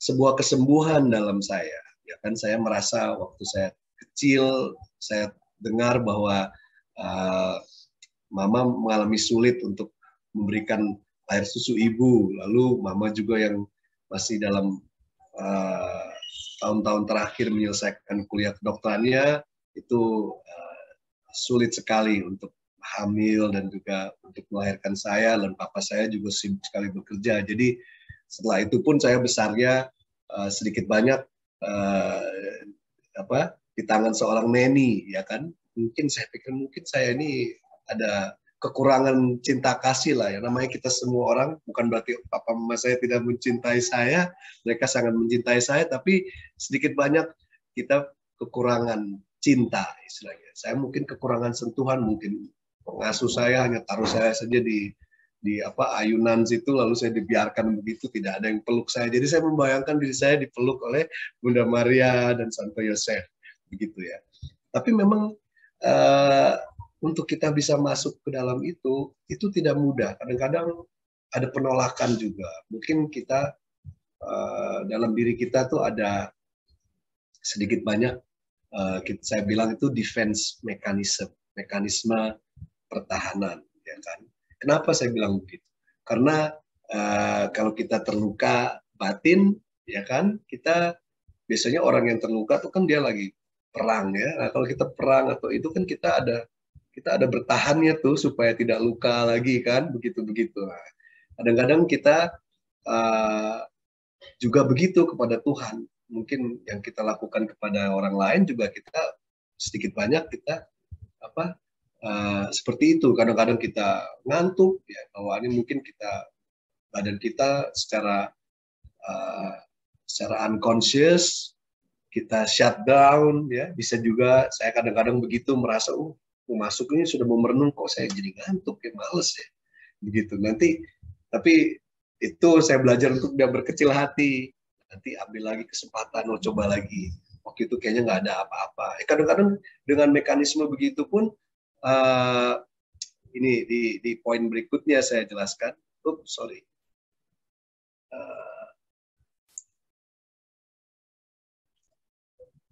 sebuah kesembuhan dalam saya. Ya kan, saya merasa waktu saya kecil, saya dengar bahwa mama mengalami sulit untuk memberikan air susu ibu, lalu mama juga yang masih dalam tahun-tahun terakhir menyelesaikan kuliah kedokterannya, itu sulit sekali untuk hamil dan juga untuk melahirkan saya, dan papa saya juga sibuk sekali bekerja. Jadi setelah itu pun saya besarnya sedikit banyak di tangan seorang neni, ya kan? Mungkin saya pikir saya ini ada kekurangan cinta kasih lah, ya. Namanya kita semua orang, bukan berarti papa mama saya tidak mencintai saya, mereka sangat mencintai saya, tapi sedikit banyak kita kekurangan cinta istilahnya. Saya mungkin kekurangan sentuhan, mungkin pengasuh saya hanya taruh saya saja di ayunan situ, lalu saya dibiarkan begitu, tidak ada yang peluk saya. Jadi saya membayangkan diri saya dipeluk oleh Bunda Maria dan Santo Yosef, begitu ya. Tapi memang untuk kita bisa masuk ke dalam itu tidak mudah. Kadang-kadang ada penolakan juga. Mungkin kita dalam diri kita tuh ada sedikit banyak, saya bilang itu defense mekanisme pertahanan, ya kan? Kenapa saya bilang begitu? Karena kalau kita terluka batin, ya kan, kita biasanya orang yang terluka itu kan dia lagi perang, ya. Nah, kalau kita perang atau itu kan kita kita ada bertahannya tuh supaya tidak luka lagi kan, begitu-begitu. Nah, kadang-kadang kita juga begitu kepada Tuhan. Mungkin yang kita lakukan kepada orang lain juga kita sedikit banyak kita seperti itu. Kadang-kadang kita ngantuk, ya bawaannya mungkin badan kita secara unconscious kita shut down, ya. Bisa juga saya kadang-kadang begitu merasa, masuk ini sudah mau merenung kok saya jadi ngantuk, ya males ya, begitu. Tapi itu saya belajar untuk dia berkecil hati. Nanti ambil lagi kesempatan, coba lagi. Waktu itu kayaknya nggak ada apa-apa. Kadang-kadang dengan mekanisme begitu pun, ini di poin berikutnya saya jelaskan. Sorry.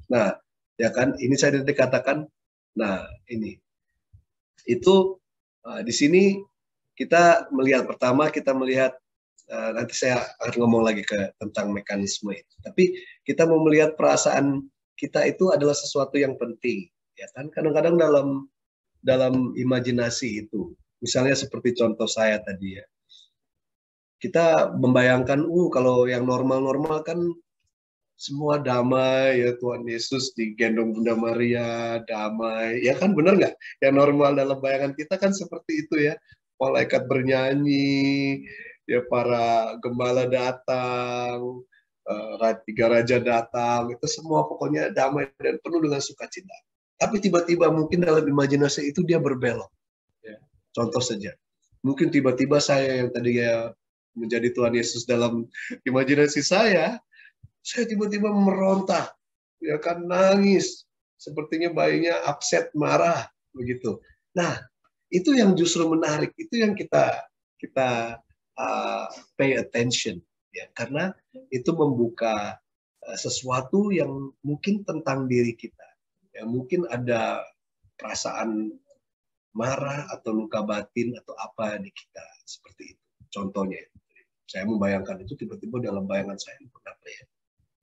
Nah, ya kan, ini saya dikatakan. Nah, ini itu di sini kita melihat pertama nanti saya akan ngomong lagi tentang mekanisme itu. Tapi kita mau melihat perasaan kita itu adalah sesuatu yang penting, ya kan? Kadang-kadang dalam imajinasi itu, misalnya seperti contoh saya tadi ya, kita membayangkan, kalau yang normal-normal kan semua damai ya, Tuhan Yesus digendong Bunda Maria, damai, ya kan, benar nggak? Yang normal dalam bayangan kita kan seperti itu ya, malaikat bernyanyi, ya para gembala datang, tiga raja datang, itu semua pokoknya damai dan penuh dengan sukacita. Tapi tiba-tiba mungkin dalam imajinasi itu dia berbelok. Ya. Contoh saja, mungkin tiba-tiba saya yang tadinya menjadi Tuhan Yesus dalam imajinasi saya tiba-tiba meronta, ya kan, nangis, sepertinya bayinya upset, marah, begitu. Nah, itu yang justru menarik, itu yang kita pay attention, ya, karena itu membuka sesuatu yang mungkin tentang diri kita, ya, mungkin ada perasaan marah atau luka batin atau apa di kita seperti itu. Contohnya, saya membayangkan itu tiba-tiba dalam bayangan saya, kenapa ya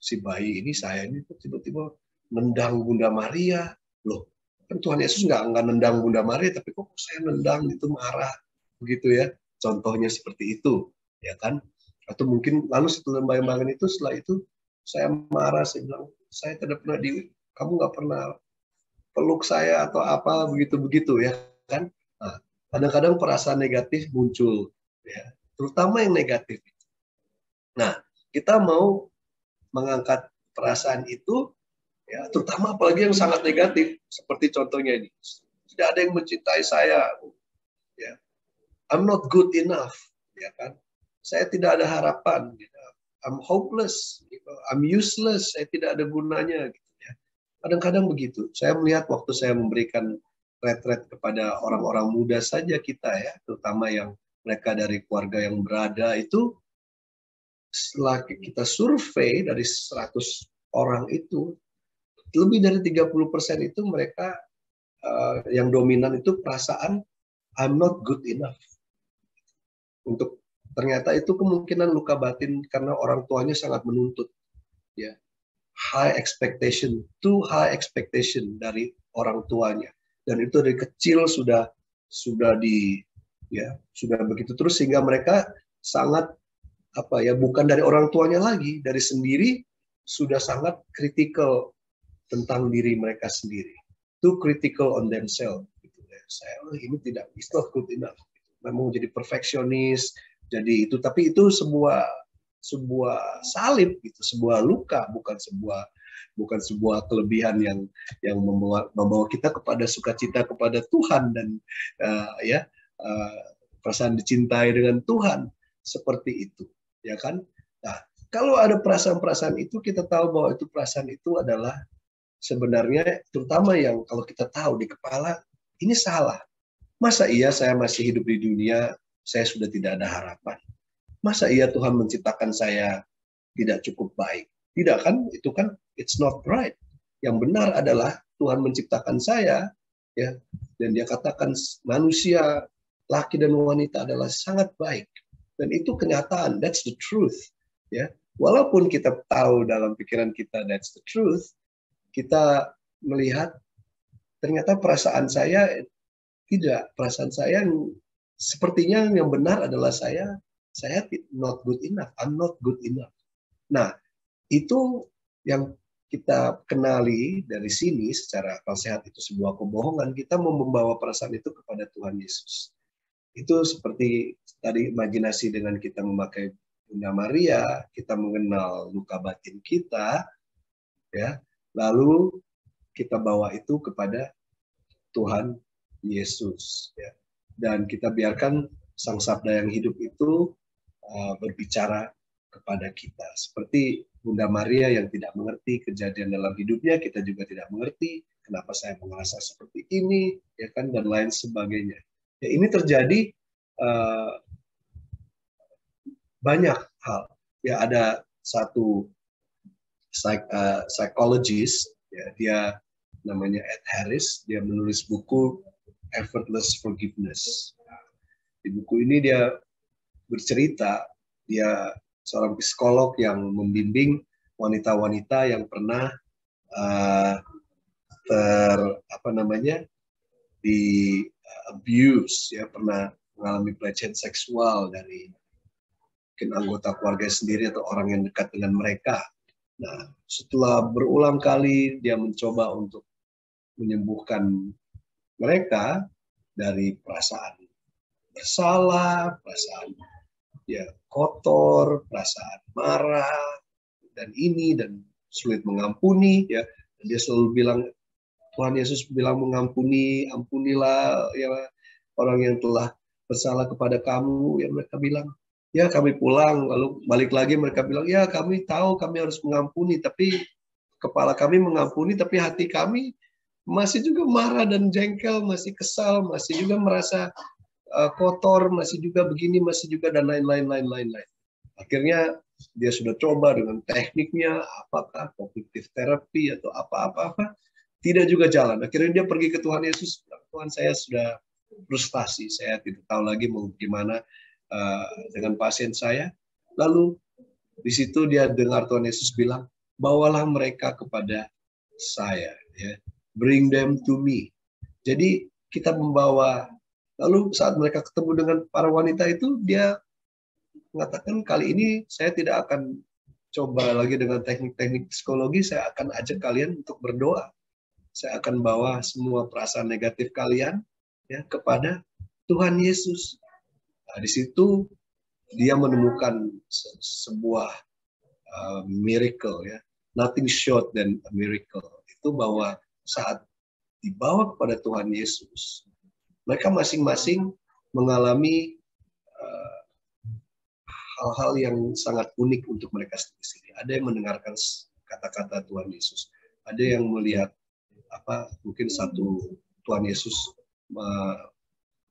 si bayi ini, saya ini tiba-tiba nendang Bunda Maria, loh, kan Tuhan Yesus nggak nendang Bunda Maria, tapi kok saya nendang, itu marah, begitu ya. Contohnya seperti itu, ya kan? Atau mungkin lalu setelah bayangan itu, setelah itu saya marah, saya bilang, saya tidak pernah kamu nggak pernah peluk saya atau apa, begitu-begitu ya kan? Nah, kadang-kadang perasaan negatif muncul, ya, terutama yang negatif. Nah, kita mau mengangkat perasaan itu, ya, terutama apalagi yang sangat negatif, seperti contohnya ini, tidak ada yang mencintai saya, ya. I'm not good enough, ya kan? Saya tidak ada harapan, gitu. I'm hopeless, gitu. I'm useless, saya tidak ada gunanya, gitu ya. Kadang-kadang begitu. Saya melihat waktu saya memberikan retret kepada orang-orang muda saja kita ya, terutama yang mereka dari keluarga yang berada itu, setelah kita survei dari 100 orang itu, lebih dari 30% itu mereka yang dominan itu perasaan I'm not good enough. Untuk ternyata itu kemungkinan luka batin karena orang tuanya sangat menuntut, ya, high expectation, too high expectation dari orang tuanya, dan itu dari kecil sudah begitu terus, sehingga mereka sangat bukan dari orang tuanya lagi, dari sendiri sudah sangat kritikal tentang diri mereka sendiri, too critical on themselves. Gitu ya. Saya ini tidak, it's not good enough. Memang jadi perfeksionis, jadi itu, tapi itu sebuah salib, gitu, sebuah luka, bukan sebuah kelebihan yang membawa kita kepada sukacita kepada Tuhan dan perasaan dicintai dengan Tuhan seperti itu, ya kan? Nah, kalau ada perasaan-perasaan itu, kita tahu bahwa itu perasaan itu adalah sebenarnya, terutama yang kalau kita tahu di kepala ini salah. Masa iya saya masih hidup di dunia, saya sudah tidak ada harapan? Masa iya Tuhan menciptakan saya tidak cukup baik? Tidak kan? Itu kan it's not right. Yang benar adalah Tuhan menciptakan saya, ya, dan Dia katakan manusia, laki dan wanita adalah sangat baik. Dan itu kenyataan, that's the truth. Ya, walaupun kita tahu dalam pikiran kita that's the truth, kita melihat ternyata perasaan saya Tidak, perasaan saya sepertinya yang benar adalah saya not good enough, I'm not good enough. Nah, itu yang kita kenali dari sini secara akal sehat itu sebuah kebohongan. Kita mau membawa perasaan itu kepada Tuhan Yesus. Itu seperti tadi imajinasi dengan kita memakai Bunda Maria, kita mengenal luka batin kita, ya. Lalu kita bawa itu kepada Tuhan Yesus, ya. Dan kita biarkan Sang Sabda yang hidup itu berbicara kepada kita. Seperti Bunda Maria yang tidak mengerti kejadian dalam hidupnya, kita juga tidak mengerti kenapa saya merasa seperti ini, ya kan, dan lain sebagainya. Ya, ini terjadi banyak hal. Ya, ada satu psikologis, ya, dia namanya Ed Harris, dia menulis buku Effortless Forgiveness. Di buku ini dia bercerita, dia seorang psikolog yang membimbing wanita-wanita yang pernah di abuse, ya, pernah mengalami pelecehan seksual dari mungkin anggota keluarga sendiri atau orang yang dekat dengan mereka. Nah, setelah berulang kali dia mencoba untuk menyembuhkan mereka dari perasaan bersalah, perasaan ya kotor, perasaan marah, dan ini, dan sulit mengampuni, ya. Dan dia selalu bilang, Tuhan Yesus bilang mengampuni, ampunilah ya orang yang telah bersalah kepada kamu. Ya, mereka bilang, ya kami pulang, lalu balik lagi mereka bilang, ya kami tahu kami harus mengampuni, tapi kepala kami mengampuni, tapi hati kami masih juga marah dan jengkel, masih kesal, masih juga merasa kotor, masih juga begini, masih juga, dan lain-lain. Akhirnya dia sudah coba dengan tekniknya, apakah cognitive therapy atau apa-apa, tidak juga jalan. Akhirnya dia pergi ke Tuhan Yesus, Tuhan, saya sudah frustasi, saya tidak tahu lagi mau gimana dengan pasien saya. Lalu di situ dia dengar Tuhan Yesus bilang, bawalah mereka kepada saya, ya. Bring them to me. Jadi kita membawa, lalu saat mereka ketemu dengan para wanita itu, dia mengatakan, kali ini saya tidak akan coba lagi dengan teknik-teknik psikologi, saya akan ajak kalian untuk berdoa. Saya akan bawa semua perasaan negatif kalian, ya, kepada Tuhan Yesus. Nah, di situ dia menemukan sebuah miracle, ya, nothing short than a miracle. Itu bahwa saat dibawa kepada Tuhan Yesus, mereka masing-masing mengalami hal-hal yang sangat unik untuk mereka sendiri. Ada yang mendengarkan kata-kata Tuhan Yesus, ada yang melihat mungkin satu Tuhan Yesus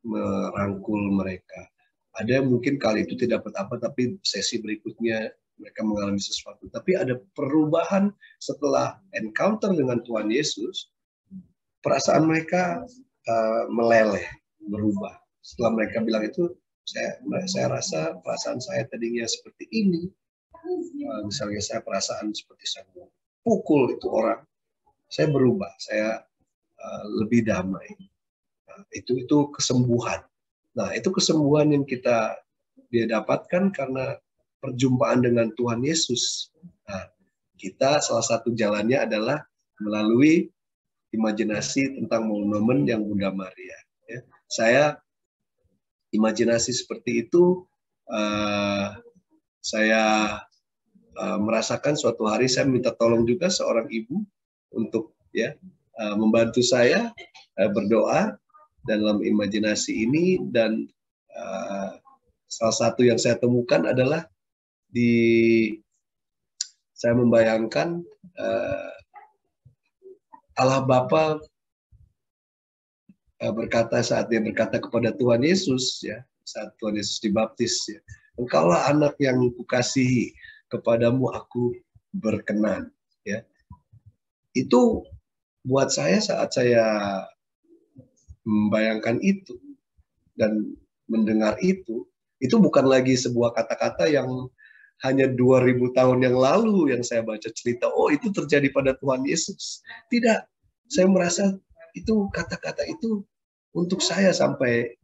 merangkul mereka. Ada yang mungkin kali itu tidak dapat apa, tapi sesi berikutnya mereka mengalami sesuatu. Tapi ada perubahan setelah encounter dengan Tuhan Yesus, perasaan mereka meleleh, berubah. Setelah mereka bilang itu, saya rasa perasaan saya tadinya seperti ini. Misalnya saya perasaan seperti saya mau pukul itu orang, saya berubah, saya lebih damai. Nah, itu kesembuhan. Nah, itu kesembuhan yang dia dapatkan karena perjumpaan dengan Tuhan Yesus. Nah, kita salah satu jalannya adalah melalui imajinasi tentang momen yang Bunda Maria. Ya. Saya imajinasi seperti itu, saya merasakan suatu hari saya minta tolong juga seorang ibu untuk membantu saya berdoa dalam imajinasi ini, dan salah satu yang saya temukan adalah saya membayangkan Allah Bapa berkata saat dia berkata kepada Tuhan Yesus, ya, saat Tuhan Yesus dibaptis, ya, engkaulah anak yang kukasihi, kepadamu aku berkenan, ya. Itu buat saya saat saya membayangkan itu dan mendengar itu bukan lagi sebuah kata-kata yang hanya 2000 tahun yang lalu yang saya baca cerita, oh itu terjadi pada Tuhan Yesus. Tidak, saya merasa itu kata-kata itu untuk saya sampai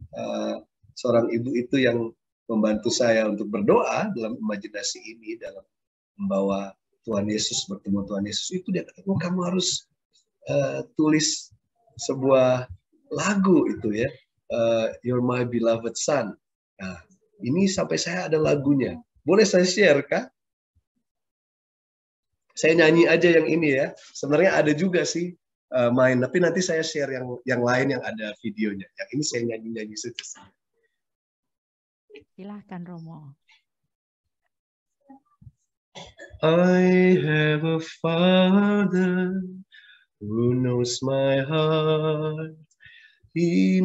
seorang ibu itu yang membantu saya untuk berdoa dalam imajinasi ini, dalam membawa Tuhan Yesus, bertemu Tuhan Yesus, itu dia kata, oh, kamu harus tulis sebuah lagu itu ya, You're My Beloved Son. Nah, ini sampai saya ada lagunya. Boleh saya share kah? Saya nyanyi aja yang ini ya. Sebenarnya ada juga sih main, tapi nanti saya share yang lain yang ada videonya. Yang ini saya nyanyi-nyanyi saja. Silahkan Romo. I have a Father who knows my heart. He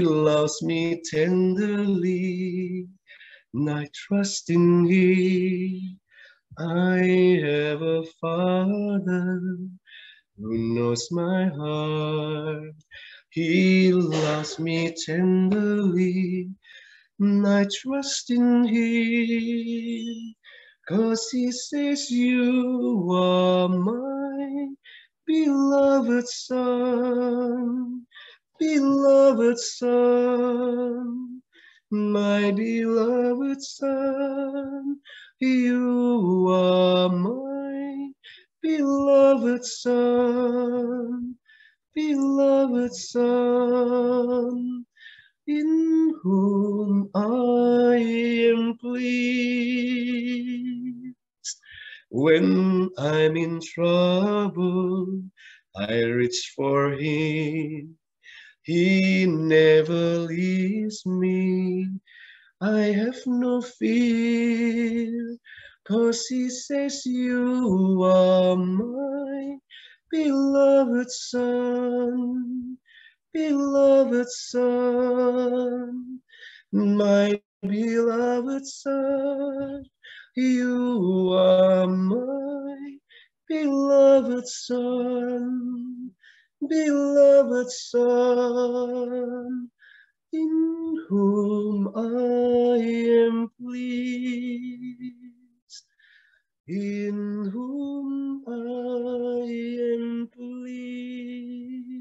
loves me tenderly, and I trust in Him. I have a Father who knows my heart. He loves me tenderly, and I trust in Him. 'Cause He says you are my beloved Son, beloved Son, my beloved Son. You are my beloved Son, beloved Son, in whom I am pleased. When I'm in trouble, I reach for Him. He never leaves me. I have no fear, 'cause He says you are my beloved Son, beloved Son, my beloved Son. You are my beloved Son, beloved Son, in whom I am pleased, in whom I am pleased.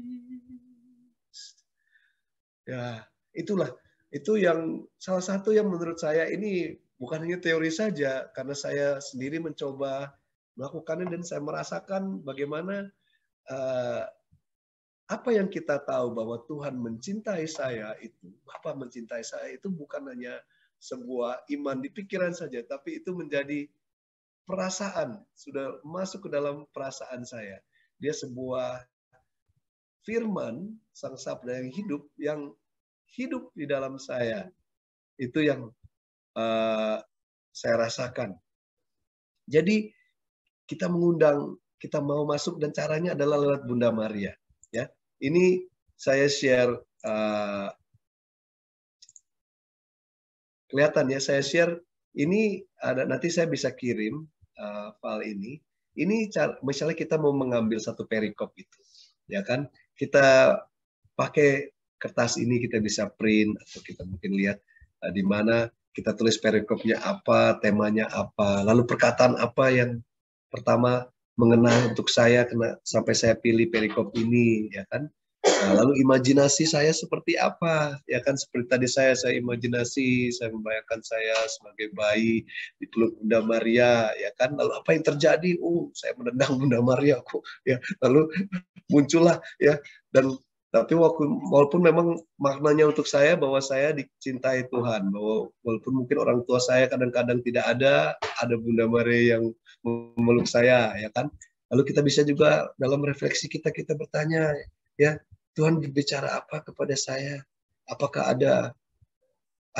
Ya, itulah. Itu yang salah satu yang menurut saya ini bukan hanya teori saja, karena saya sendiri mencoba melakukannya dan saya merasakan bagaimana apa yang kita tahu bahwa Tuhan mencintai saya itu, Bapa mencintai saya itu bukan hanya sebuah iman di pikiran saja, tapi itu menjadi perasaan, sudah masuk ke dalam perasaan saya. Dia sebuah firman, Sang Sabda yang hidup di dalam saya. Itu yang saya rasakan. Jadi kita mengundang, kita mau masuk dan caranya adalah lewat Bunda Maria. Ya, ini saya share, kelihatan ya, saya share ini ada, nanti saya bisa kirim file ini. Ini misalnya kita mau mengambil satu perikop itu, ya kan? Kita pakai kertas ini, kita bisa print atau kita mungkin lihat di mana kita tulis perikopnya apa, temanya apa, lalu perkataan apa yang pertama mengena untuk saya sampai saya pilih perikop ini, ya kan? Nah, lalu imajinasi saya seperti apa, ya kan? Seperti tadi saya imajinasi, saya membayangkan saya sebagai bayi dipeluk Bunda Maria, ya kan? Lalu apa yang terjadi? Saya menendang Bunda Maria, ya. Lalu muncullah, ya. Dan tapi walaupun memang maknanya untuk saya bahwa saya dicintai Tuhan, bahwa walaupun mungkin orang tua saya kadang-kadang tidak ada Bunda Maria yang memeluk saya, ya kan? Lalu kita bisa juga dalam refleksi kita bertanya, ya, Tuhan berbicara apa kepada saya? Apakah ada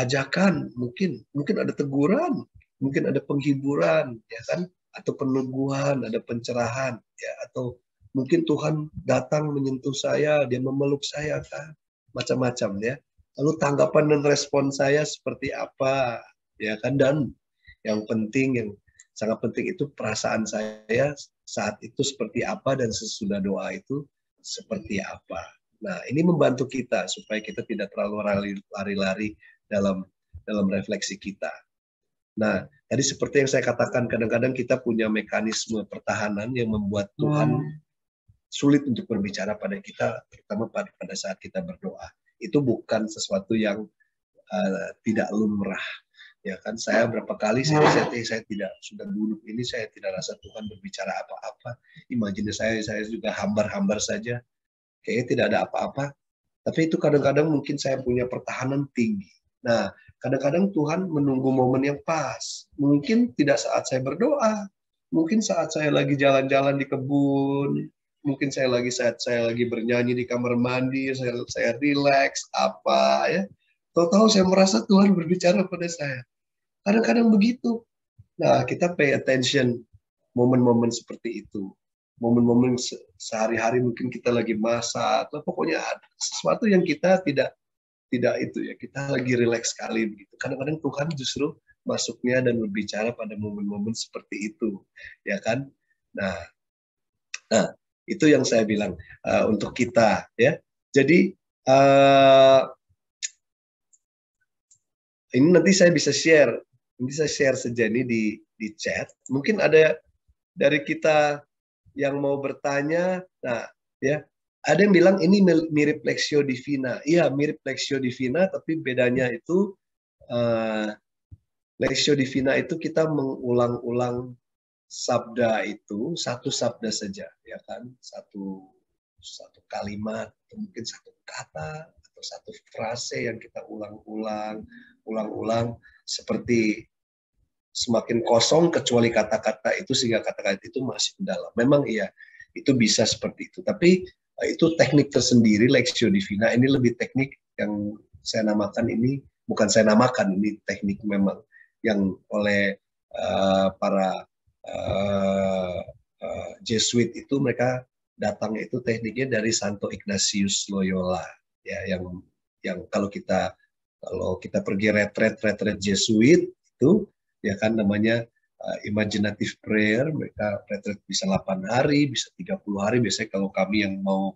ajakan? Mungkin ada teguran, mungkin ada penghiburan, ya kan? Atau peneguhan, ada pencerahan, ya, atau mungkin Tuhan datang menyentuh saya, dia memeluk saya, kan? Macam-macam, ya. Lalu tanggapan dan respon saya seperti apa, ya kan? Dan yang penting, yang sangat penting itu perasaan saya saat itu seperti apa dan sesudah doa itu seperti apa. Nah, ini membantu kita supaya kita tidak terlalu lari-lari dalam refleksi kita. Nah, tadi seperti yang saya katakan, kadang-kadang kita punya mekanisme pertahanan yang membuat Tuhan sulit untuk berbicara pada kita, terutama pada saat kita berdoa. Itu bukan sesuatu yang tidak lumrah. Ya kan, saya berapa kali saya tidak sudah duduk ini, saya tidak rasa Tuhan berbicara apa-apa. Imajinasi saya juga hambar-hambar saja. Kayaknya tidak ada apa-apa. Tapi itu kadang-kadang mungkin saya punya pertahanan tinggi. Nah, kadang-kadang Tuhan menunggu momen yang pas. Mungkin tidak saat saya berdoa. Mungkin saat saya lagi jalan-jalan di kebun. Mungkin saat saya lagi bernyanyi di kamar mandi, saya rileks, apa ya. Tahu-tahu saya merasa Tuhan berbicara pada saya. Kadang-kadang begitu. Nah, kita pay attention momen-momen seperti itu. Momen-momen sehari-hari mungkin kita lagi masak, atau pokoknya ada sesuatu yang kita tidak itu ya, kita lagi rileks sekali begitu. Kadang-kadang Tuhan justru masuknya dan berbicara pada momen-momen seperti itu, ya kan? Nah, itu yang saya bilang untuk kita, ya. Jadi ini nanti saya bisa share saja ini di chat. Mungkin ada dari kita yang mau bertanya. Nah, ya, ada yang bilang ini mirip Lectio Divina. Iya, mirip Lectio Divina, tapi bedanya itu Lectio Divina itu kita mengulang-ulang sabda itu, satu sabda saja, ya kan? Satu kalimat, atau mungkin satu kata, atau satu frase yang kita ulang-ulang seperti semakin kosong kecuali kata-kata itu, sehingga kata-kata itu masih dalam. Memang iya, itu bisa seperti itu. Tapi itu teknik tersendiri, Lectio Divina. Ini lebih teknik yang saya namakan ini, bukan saya namakan, ini teknik memang yang oleh para Jesuit itu, mereka datangnya itu tekniknya dari Santo Ignatius Loyola, ya, yang kalau kita pergi retret Jesuit itu, ya kan, namanya imaginative prayer. Mereka retret bisa 8 hari, bisa 30 hari. Biasanya kalau kami yang mau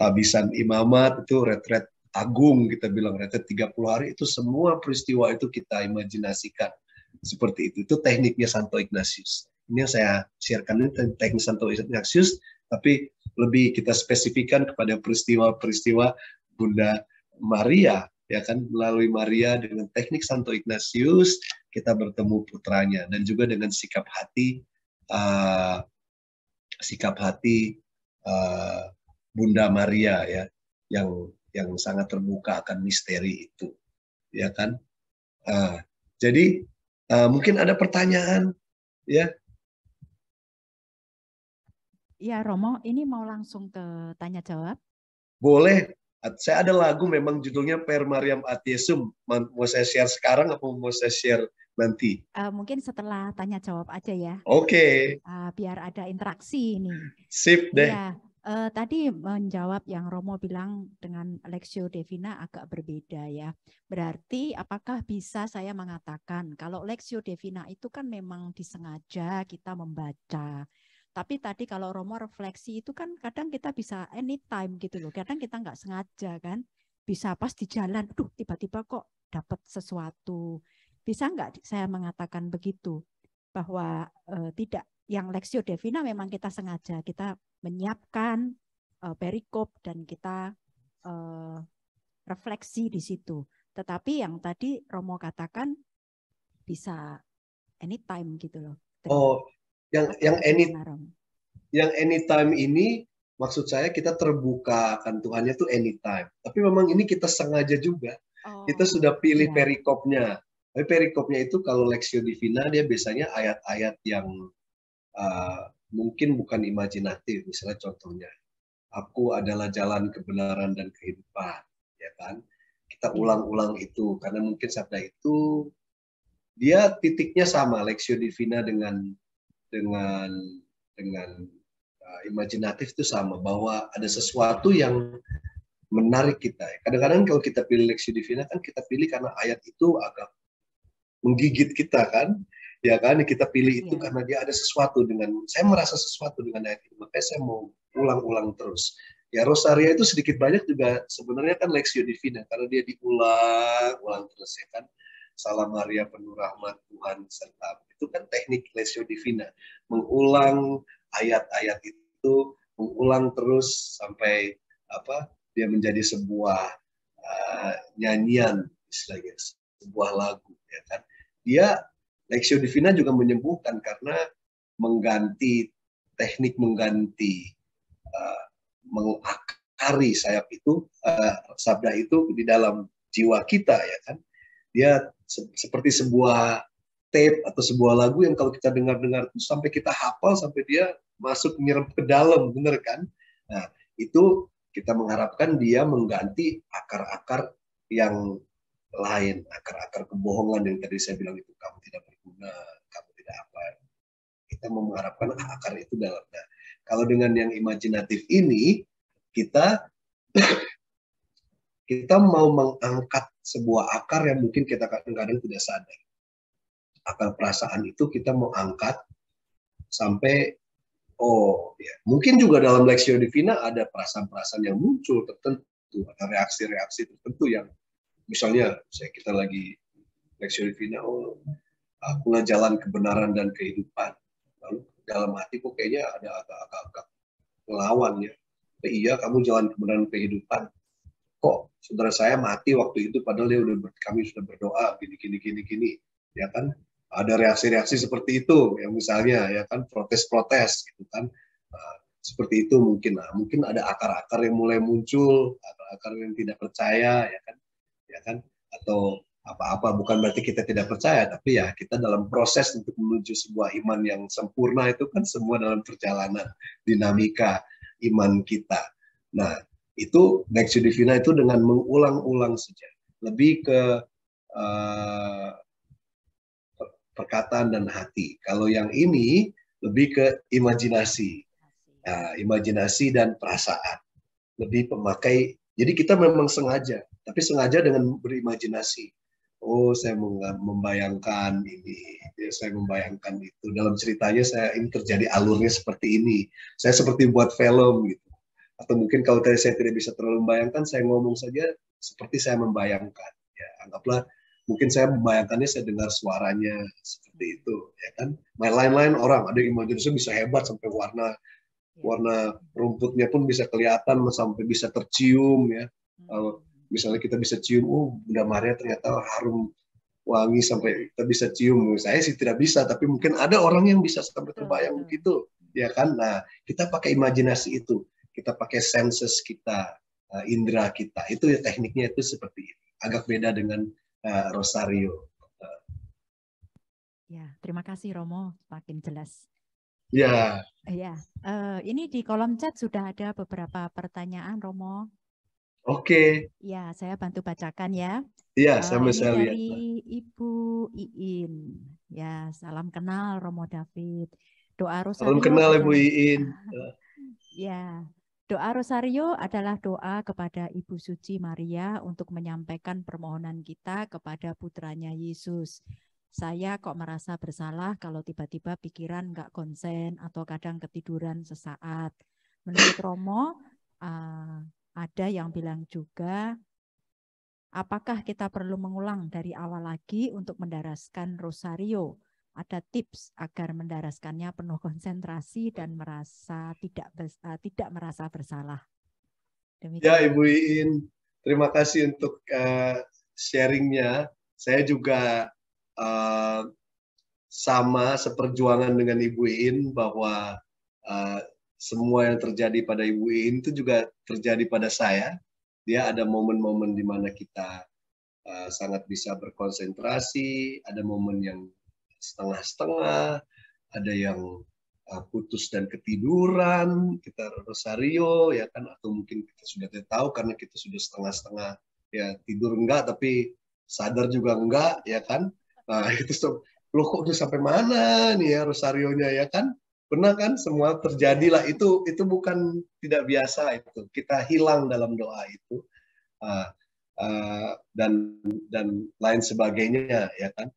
tabisan imamat itu retret agung, kita bilang retret 30 hari, itu semua peristiwa itu kita imajinasikan seperti itu. Itu tekniknya Santo Ignatius. Ini yang saya siarkan, ini teknik Santo Ignatius, tapi lebih kita spesifikkan kepada peristiwa-peristiwa Bunda Maria, ya kan, melalui Maria dengan teknik Santo Ignatius kita bertemu putranya, dan juga dengan sikap hati Bunda Maria, ya, yang sangat terbuka akan misteri itu, ya kan. Jadi mungkin ada pertanyaan, ya. Ya, Romo, ini mau langsung ke tanya jawab. Boleh. Saya ada lagu memang judulnya Per Mariam ad Jesum. Mau saya share sekarang atau mau saya share nanti? Mungkin setelah tanya jawab aja ya. Oke. Biar ada interaksi ini. Sip deh. Iya, tadi menjawab yang Romo bilang dengan Lectio Divina agak berbeda ya. Berarti apakah bisa saya mengatakan kalau Lectio Divina itu kan memang disengaja kita membaca. Tapi tadi kalau Romo refleksi itu kan kadang kita bisa anytime gitu loh. Kadang kita nggak sengaja kan. Bisa pas di jalan, aduh tiba-tiba kok dapat sesuatu. Bisa nggak saya mengatakan begitu? Bahwa tidak, yang Lectio Divina memang kita sengaja. Kita menyiapkan perikop dan kita refleksi di situ. Tetapi yang tadi Romo katakan bisa anytime gitu loh. Oh, yang anytime ini maksud saya kita terbuka akan Tuhannya tuh anytime. Tapi memang ini kita sengaja juga. Kita sudah pilih perikopnya. Tapi perikopnya itu kalau Lectio Divina dia biasanya ayat-ayat yang mungkin bukan imajinatif. Misalnya contohnya, aku adalah jalan kebenaran dan kehidupan, ya kan? Kita ulang-ulang itu karena mungkin sabda itu dia titiknya sama, Lectio Divina dengan imajinatif itu sama, bahwa ada sesuatu yang menarik kita. Kadang-kadang kalau kita pilih Lectio Divina kan kita pilih karena ayat itu agak menggigit kita kan, ya kan, kita pilih itu karena dia ada sesuatu saya merasa sesuatu dengan ayat itu, makanya saya mau ulang-ulang terus. Ya, Rosaria itu sedikit banyak juga sebenarnya kan Lectio Divina karena dia diulang-ulang terus, ya kan. Salam Maria penuh rahmat Tuhan serta, itu kan teknik Lectio Divina, mengulang ayat-ayat itu itu mengulang terus sampai dia menjadi sebuah nyanyian, istilahnya sebuah lagu, ya kan. Dia Lectio Divina juga menyembuhkan karena mengganti teknik, mengganti mengakari sayap itu, sabda itu di dalam jiwa kita, ya kan. Dia seperti sebuah tape atau sebuah lagu yang kalau kita dengar-dengar sampai kita hafal, sampai dia masuk nyerap ke dalam, bener kan? Nah, itu kita mengharapkan dia mengganti akar-akar yang lain, akar-akar kebohongan yang tadi saya bilang itu, kamu tidak berguna, kamu tidak apa. Kita mengharapkan akar itu dalam. Nah, kalau dengan yang imajinatif ini, kita mau mengangkat sebuah akar yang mungkin kita kadang-kadang tidak sadar. Akar perasaan itu kita mau angkat sampai, mungkin juga dalam Lectio Divina ada perasaan-perasaan yang muncul tertentu, ada reaksi-reaksi tertentu yang misalnya kita lagi Lectio Divina, akulah jalan kebenaran dan kehidupan. Lalu dalam hati kok kayaknya ada agak-agak melawan ya. Iya, kamu jalan kebenaran kehidupan. Kok saudara saya mati waktu itu padahal kami sudah berdoa gini, ya kan? Ada reaksi-reaksi seperti itu, yang misalnya ya kan protes-protes gitu kan, seperti itu mungkin. Mungkin ada akar-akar yang mulai muncul, akar-akar yang tidak percaya, ya kan, atau apa-apa. Bukan berarti kita tidak percaya, tapi ya kita dalam proses untuk menuju sebuah iman yang sempurna itu kan semua dalam perjalanan dinamika iman kita. Nah, itu Lectio Divina itu dengan mengulang-ulang saja, lebih ke perkataan dan hati. Kalau yang ini lebih ke imajinasi, imajinasi dan perasaan, lebih pemakai. Jadi kita memang sengaja, tapi sengaja dengan berimajinasi. Oh, saya membayangkan ini, saya membayangkan itu. Dalam ceritanya ini terjadi alurnya seperti ini. Saya seperti buat film gitu. Atau mungkin kalau tadi saya tidak bisa terlalu membayangkan, saya ngomong saja seperti saya membayangkan. Ya, anggaplah mungkin saya membayangkannya, saya dengar suaranya seperti itu, ya kan. Lain-lain orang ada imajinasi bisa hebat sampai warna rumputnya pun bisa kelihatan sampai bisa tercium ya. Misalnya kita bisa cium, Bunda Maria ternyata harum wangi sampai kita bisa cium. Saya sih tidak bisa, tapi mungkin ada orang yang bisa sampai terbayang begitu, ya kan. Nah, kita pakai imajinasi itu, kita pakai senses kita, indera kita. Itu ya tekniknya itu seperti ini. Agak beda dengan Rosario. Ya, terima kasih Romo, makin jelas. Ya. Ya, ini di kolom chat sudah ada beberapa pertanyaan Romo. Oke. Ya, saya bantu bacakan ya. Iya, Ini saya lihat. dari Ibu Iin. Ya, salam kenal Romo David. Doa Rosario. Salam kenal Ibu Iin. Ya. Doa Rosario adalah doa kepada Ibu Suci Maria untuk menyampaikan permohonan kita kepada putranya Yesus. Saya kok merasa bersalah kalau tiba-tiba pikiran nggak konsen atau kadang ketiduran sesaat. Menurut Romo, ada yang bilang juga, apakah kita perlu mengulang dari awal lagi untuk mendaraskan Rosario? Ada tips agar mendaraskannya penuh konsentrasi dan merasa tidak merasa bersalah. Demikian. Ya, Ibu Iin, terima kasih untuk sharingnya. Saya juga sama seperjuangan dengan Ibu Iin bahwa semua yang terjadi pada Ibu Iin itu juga terjadi pada saya. Dia ada momen-momen di mana kita sangat bisa berkonsentrasi, ada momen yang setengah-setengah, ada yang putus dan ketiduran, kita Rosario, ya kan, atau mungkin kita sudah tahu karena kita sudah setengah-setengah, ya tidur enggak, tapi sadar juga enggak, ya kan. Nah, itu loh kok udah sampai mana nih ya Rosarionya, ya kan. Benar kan, semua terjadilah, itu bukan tidak biasa, itu kita hilang dalam doa itu, dan lain sebagainya, ya kan.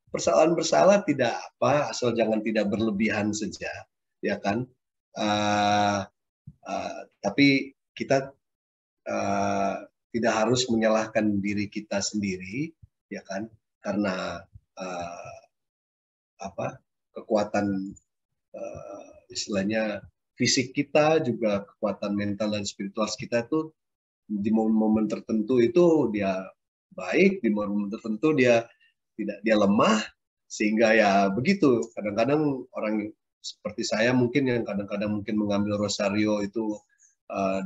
Persoalan bersalah tidak apa, asal jangan tidak berlebihan saja, ya kan. Tapi kita tidak harus menyalahkan diri kita sendiri, ya kan, karena kekuatan istilahnya fisik kita juga kekuatan mental dan spiritual kita tuh di momen-momen tertentu itu dia baik, di momen tertentu dia lemah, sehingga ya begitu. Kadang-kadang orang seperti saya mungkin yang kadang-kadang mungkin mengambil rosario itu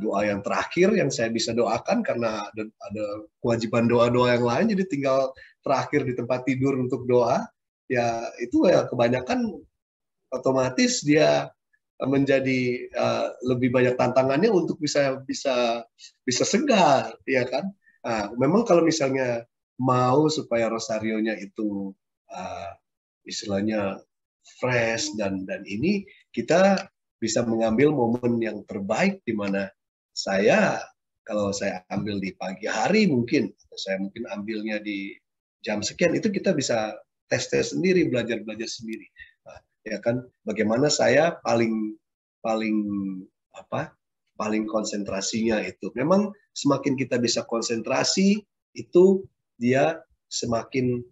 doa yang terakhir yang saya bisa doakan karena ada kewajiban doa-doa yang lain, jadi tinggal terakhir di tempat tidur untuk doa. Ya itu ya kebanyakan otomatis dia menjadi lebih banyak tantangannya untuk bisa segar, ya kan? Nah, memang kalau misalnya mau supaya rosarionya itu istilahnya fresh dan ini kita bisa mengambil momen yang terbaik di mana kalau saya ambil di pagi hari mungkin, atau saya mungkin ambilnya di jam sekian, itu kita bisa tes sendiri, belajar sendiri. Nah, ya kan, bagaimana saya paling konsentrasinya itu. Memang semakin kita bisa konsentrasi itu dia semakin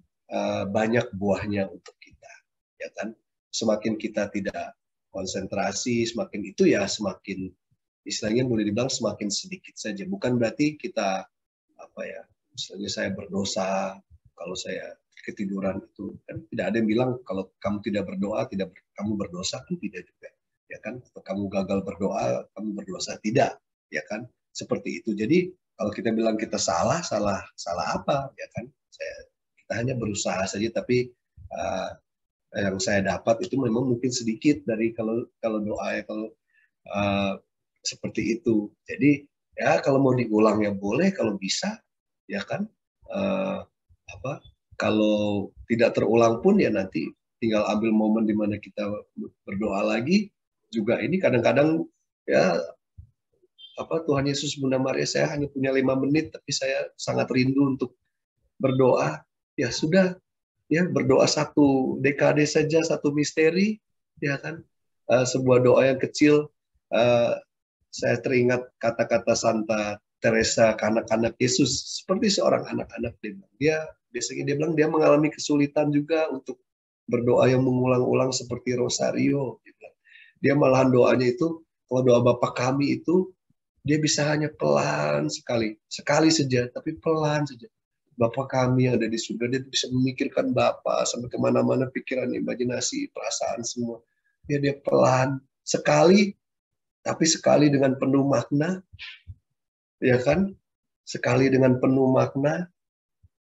banyak buahnya untuk kita, ya kan. Semakin kita tidak konsentrasi, semakin itu ya semakin istilahnya boleh dibilang semakin sedikit saja. Bukan berarti kita misalnya saya berdosa kalau saya ketiduran, itu kan tidak ada yang bilang kalau kamu tidak berdoa kamu berdosa, kan tidak juga, ya kan. Atau kamu gagal berdoa kamu berdosa, tidak, ya kan, seperti itu. Jadi kalau kita bilang kita salah apa, ya kan, kita hanya berusaha saja, tapi yang saya dapat itu memang mungkin sedikit dari kalau doa ya, kalau seperti itu. Jadi ya kalau mau diulang ya boleh, kalau bisa, ya kan. Kalau tidak terulang pun ya nanti tinggal ambil momen di mana kita berdoa lagi. Juga ini kadang-kadang ya Tuhan Yesus, Bunda Maria, saya hanya punya 5 menit tapi saya sangat rindu untuk berdoa. Ya sudah, ya berdoa 1 dekade saja, 1 misteri, ya kan. Sebuah doa yang kecil. Saya teringat kata-kata Santa Teresa, anak-anak Yesus, seperti seorang anak-anak. Biasanya dia bilang dia mengalami kesulitan juga untuk berdoa yang mengulang-ulang seperti rosario. Dia malahan doanya itu, kalau doa Bapa Kami itu, dia bisa hanya pelan sekali saja, tapi pelan saja. Bapa Kami yang ada di surga, dia bisa memikirkan Bapa sampai kemana-mana, pikiran, imajinasi, perasaan semua. Dia pelan sekali, tapi sekali dengan penuh makna, ya kan? Sekali dengan penuh makna,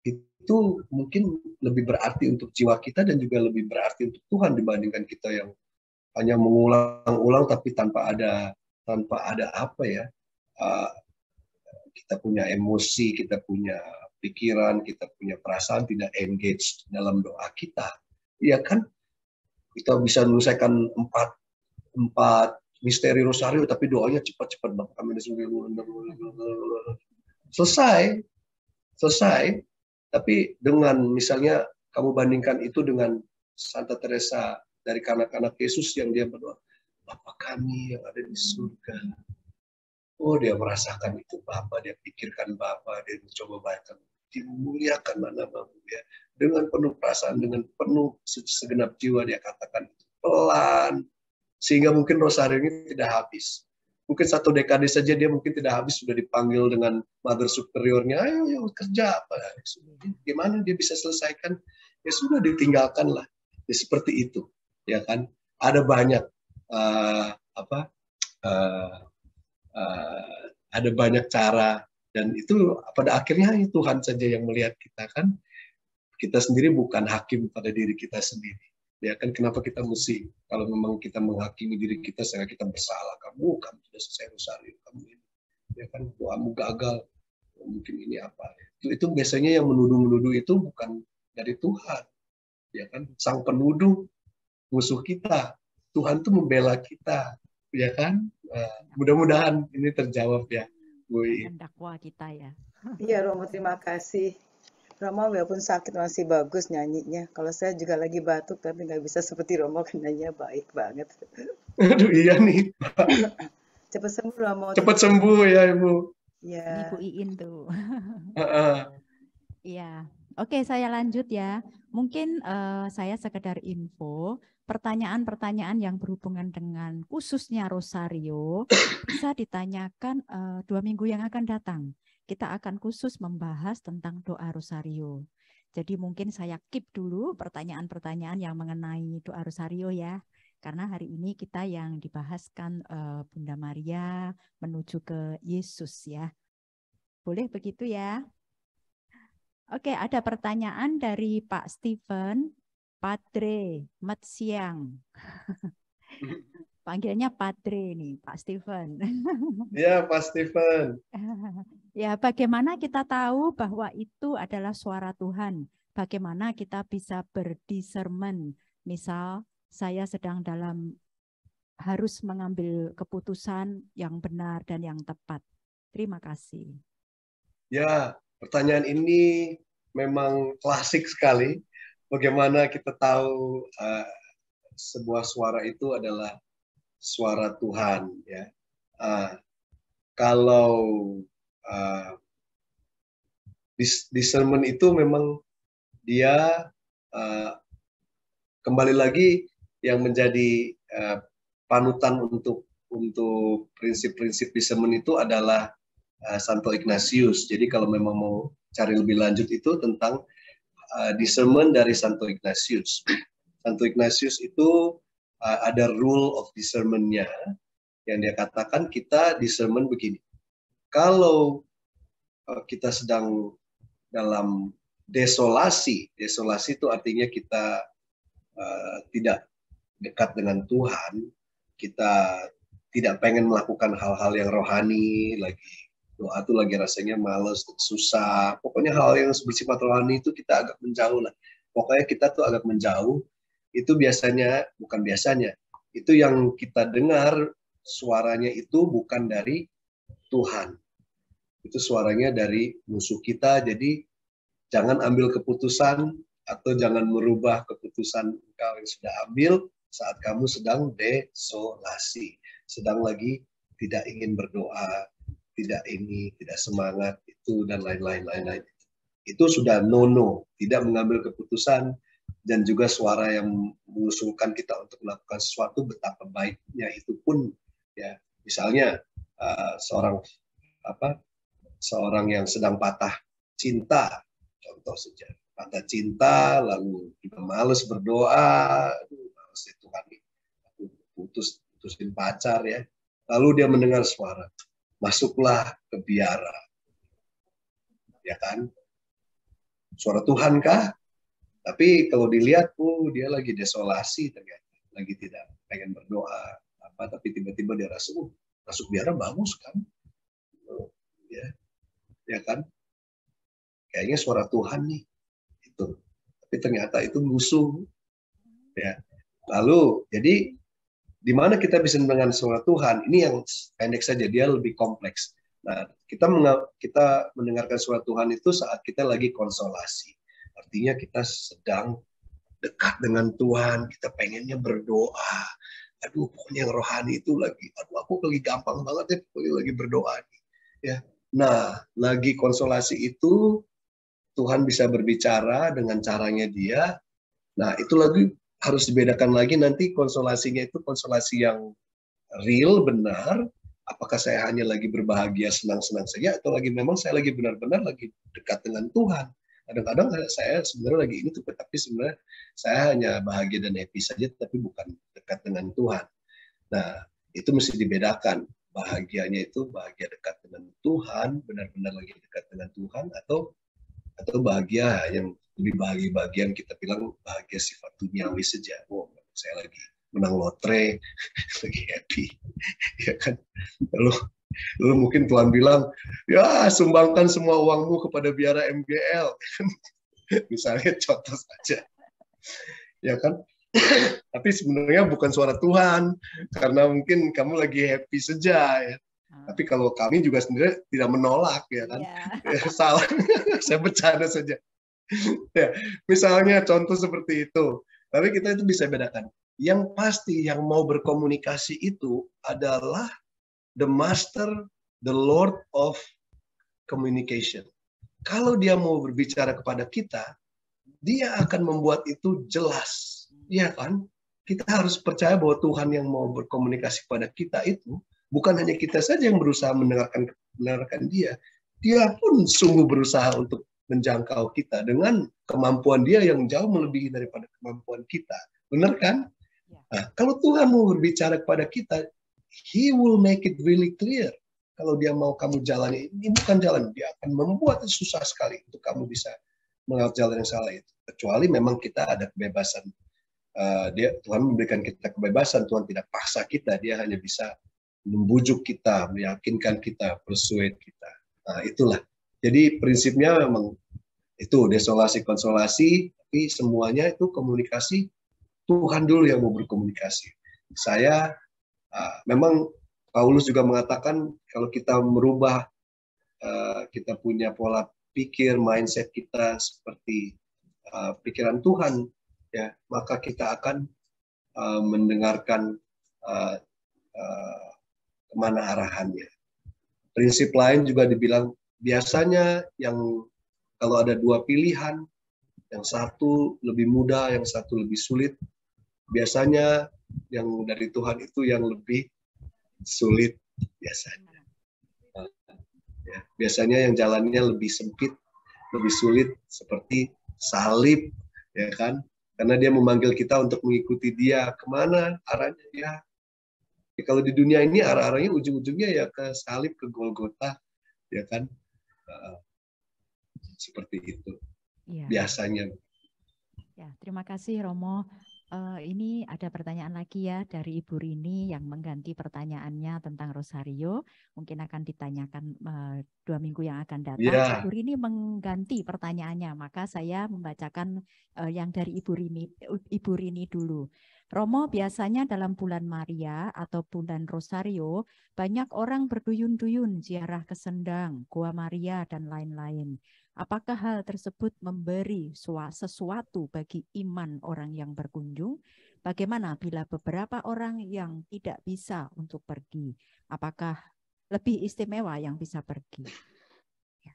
itu mungkin lebih berarti untuk jiwa kita dan juga lebih berarti untuk Tuhan dibandingkan kita yang hanya mengulang-ulang tapi tanpa ada kita punya emosi, kita punya pikiran, kita punya perasaan, tidak engage dalam doa kita. Iya kan? Kita bisa menyelesaikan 4 misteri rosario tapi doanya cepat-cepat. Selesai. Tapi dengan misalnya kamu bandingkan itu dengan Santa Teresa dari kanak-kanak Yesus yang dia berdoa, Bapa Kami yang ada di surga. Oh, dia merasakan itu Bapa, dia pikirkan Bapa, dia mencoba bayangkan, dimuliakan namamu, ya. Dengan penuh perasaan, dengan penuh segenap jiwa dia katakan itu pelan, sehingga mungkin rosario ini tidak habis. Mungkin 1 dekade saja dia mungkin tidak habis, sudah dipanggil dengan mother superiornya, ayo kerja apa, gimana dia bisa selesaikan, ya sudah ditinggalkanlah, ya seperti itu, ya kan. Ada banyak ada banyak cara, dan itu pada akhirnya Tuhan saja yang melihat kita, kan. Kita sendiri bukan hakim pada diri kita sendiri. Ya kan, kenapa kita mesti, kalau memang kita menghakimi diri kita sehingga kita bersalah, kamu tidak selesai rosario, kamu ini, ya kan, doamu gagal, mungkin ini apa. Itu biasanya yang menuduh itu bukan dari Tuhan, ya kan. Sang penuduh musuh kita, Tuhan tuh membela kita, ya kan. Mudah-mudahan ini terjawab ya, Bu. Mendakwa kita ya. Iya, Romo, terima kasih. Romo walaupun sakit masih bagus nyanyinya. Kalau saya juga lagi batuk tapi nggak bisa seperti Romo, kan nyanyinya baik banget. Aduh, iya nih. Cepat sembuh Romo. Cepat sembuh ya Ibu. Iya. Ini Bu Iin tuh. Iya, Oke, saya lanjut ya. Mungkin saya sekedar info, pertanyaan-pertanyaan yang berhubungan dengan khususnya Rosario bisa ditanyakan 2 minggu yang akan datang. Kita akan khusus membahas tentang doa Rosario. Jadi mungkin saya keep dulu pertanyaan-pertanyaan yang mengenai doa Rosario ya. Karena hari ini kita yang dibahaskan Bunda Maria menuju ke Yesus ya. Boleh begitu ya? Oke, ada pertanyaan dari Pak Steven, Padre, Mat Siang. Panggilannya Padre nih, Pak Steven. Ya, Pak Stephen. Ya, bagaimana kita tahu bahwa itu adalah suara Tuhan? Bagaimana kita bisa berdiscernment? Misal, saya sedang harus mengambil keputusan yang benar dan yang tepat. Terima kasih. Ya, pertanyaan ini memang klasik sekali. Bagaimana kita tahu sebuah suara itu adalah suara Tuhan, ya. Kalau discernment itu memang dia kembali lagi yang menjadi panutan untuk prinsip-prinsip discernment itu adalah Santo Ignatius. Jadi kalau memang mau cari lebih lanjut itu tentang discernment dari Santo Ignatius. Santo Ignatius itu ada rule of discernment-nya yang dia katakan kita discernment begini. Kalau kita sedang dalam desolasi itu artinya kita tidak dekat dengan Tuhan, kita tidak pengen melakukan hal-hal yang rohani lagi. Doa itu lagi rasanya males, susah. Pokoknya hal yang bersifat rohani itu kita agak menjauh lah. Pokoknya kita tuh agak menjauh. Itu biasanya, bukan biasanya, itu yang kita dengar suaranya itu bukan dari Tuhan. Itu suaranya dari musuh kita. Jadi jangan ambil keputusan atau jangan merubah keputusan engkau yang sudah ambil saat kamu sedang desolasi. Sedang lagi tidak ingin berdoa, tidak semangat itu dan lain-lain. Itu sudah no, tidak mengambil keputusan dan juga suara yang mengusulkan kita untuk melakukan sesuatu betapa baiknya itu pun ya misalnya seorang yang sedang patah cinta contoh saja patah cinta lalu juga males berdoa, males Tuhan aku putusin pacar ya, lalu dia mendengar suara masuklah ke biara. Ya kan? Suara Tuhan kah? Tapi kalau dilihat, dia lagi desolasi ternyata. Lagi tidak pengen berdoa. Tapi tiba-tiba dia rasa, masuk biara bagus kan? Ya kan? Kayaknya suara Tuhan nih. Itu. Tapi ternyata itu musuh. Ya. Lalu, jadi di mana kita bisa mendengar suara Tuhan? Ini yang pendek saja, dia lebih kompleks. Nah, kita mendengarkan suara Tuhan itu saat kita lagi konsolasi. Artinya kita sedang dekat dengan Tuhan, kita pengennya berdoa. Aduh, pokoknya yang rohani itu lagi, aku lagi gampang banget ya, pokoknya lagi berdoa. Ya. Nah, lagi konsolasi itu, Tuhan bisa berbicara dengan caranya dia. Nah, itu lagi harus dibedakan lagi nanti konsolasinya itu konsolasi yang real, benar. Apakah saya hanya lagi berbahagia, senang-senang saja, atau lagi memang saya lagi benar-benar lagi dekat dengan Tuhan. Kadang-kadang saya sebenarnya lagi ini tuh, tapi sebenarnya saya hanya bahagia dan happy saja, tapi bukan dekat dengan Tuhan. Nah, itu mesti dibedakan. Bahagianya itu bahagia dekat dengan Tuhan, benar-benar lagi dekat dengan Tuhan, atau bahagia yang lebih bahagia kita bilang bahagia sifat duniawi saja. Saya lagi menang lotre, lagi happy, ya kan? Lalu mungkin Tuhan bilang, ya sumbangkan semua uangmu kepada biara MGL, misalnya contoh saja, ya kan? Tapi sebenarnya bukan suara Tuhan, karena mungkin kamu lagi happy saja, ya. Tapi kalau kami juga sendiri tidak menolak, ya kan? Ya, salah, saya bercanda saja. Ya, misalnya contoh seperti itu. Tapi kita itu bisa bedakan. Yang pasti yang mau berkomunikasi itu adalah the master, the Lord of communication. kalau dia mau berbicara kepada kita, dia akan membuat itu jelas. Iya kan? Kita harus percaya bahwa Tuhan yang mau berkomunikasi kepada kita itu, bukan hanya kita saja yang berusaha mendengarkan dia. Dia pun sungguh berusaha untuk menjangkau kita dengan kemampuan dia yang jauh melebihi daripada kemampuan kita. Benar kan? Nah, kalau Tuhan mau berbicara kepada kita, He will make it really clear. Kalau dia mau kamu jalani, ini bukan jalan. Dia akan membuat itu susah sekali untuk kamu bisa melewati jalan yang salah itu. Kecuali memang kita ada kebebasan. Tuhan memberikan kita kebebasan, Tuhan tidak paksa kita, dia hanya bisa membujuk kita, meyakinkan kita, persuade kita. Nah, itulah. Jadi prinsipnya memang itu desolasi konsolasi, tapi semuanya itu komunikasi Tuhan dulu yang mau berkomunikasi. Saya memang Paulus juga mengatakan kalau kita merubah kita punya pola pikir, mindset kita seperti pikiran Tuhan, ya, maka kita akan mendengarkan kemana arahannya. Prinsip lain juga dibilang biasanya yang kalau ada dua pilihan, yang satu lebih mudah, yang satu lebih sulit, biasanya yang dari Tuhan itu yang lebih sulit biasanya. Ya, biasanya yang jalannya lebih sempit, lebih sulit seperti salib, ya kan? Karena dia memanggil kita untuk mengikuti dia. Kemana arahnya? Ya, kalau di dunia ini arah-arahnya ujung-ujungnya ya ke salib, ke Golgota, ya kan? Seperti itu. Ya. Biasanya. Ya, terima kasih Romo. Ini ada pertanyaan lagi ya dari Ibu Rini yang mengganti pertanyaannya tentang Rosario. Mungkin akan ditanyakan 2 minggu yang akan datang. Ya. Ibu Rini mengganti pertanyaannya, maka saya membacakan yang dari Ibu Rini dulu. Romo, biasanya dalam bulan Maria atau bulan Rosario, banyak orang berduyun-duyun ziarah ke Sendang, Gua Maria, dan lain-lain. Apakah hal tersebut memberi sesuatu bagi iman orang yang berkunjung? Bagaimana bila beberapa orang yang tidak bisa untuk pergi? Apakah lebih istimewa yang bisa pergi? Ya,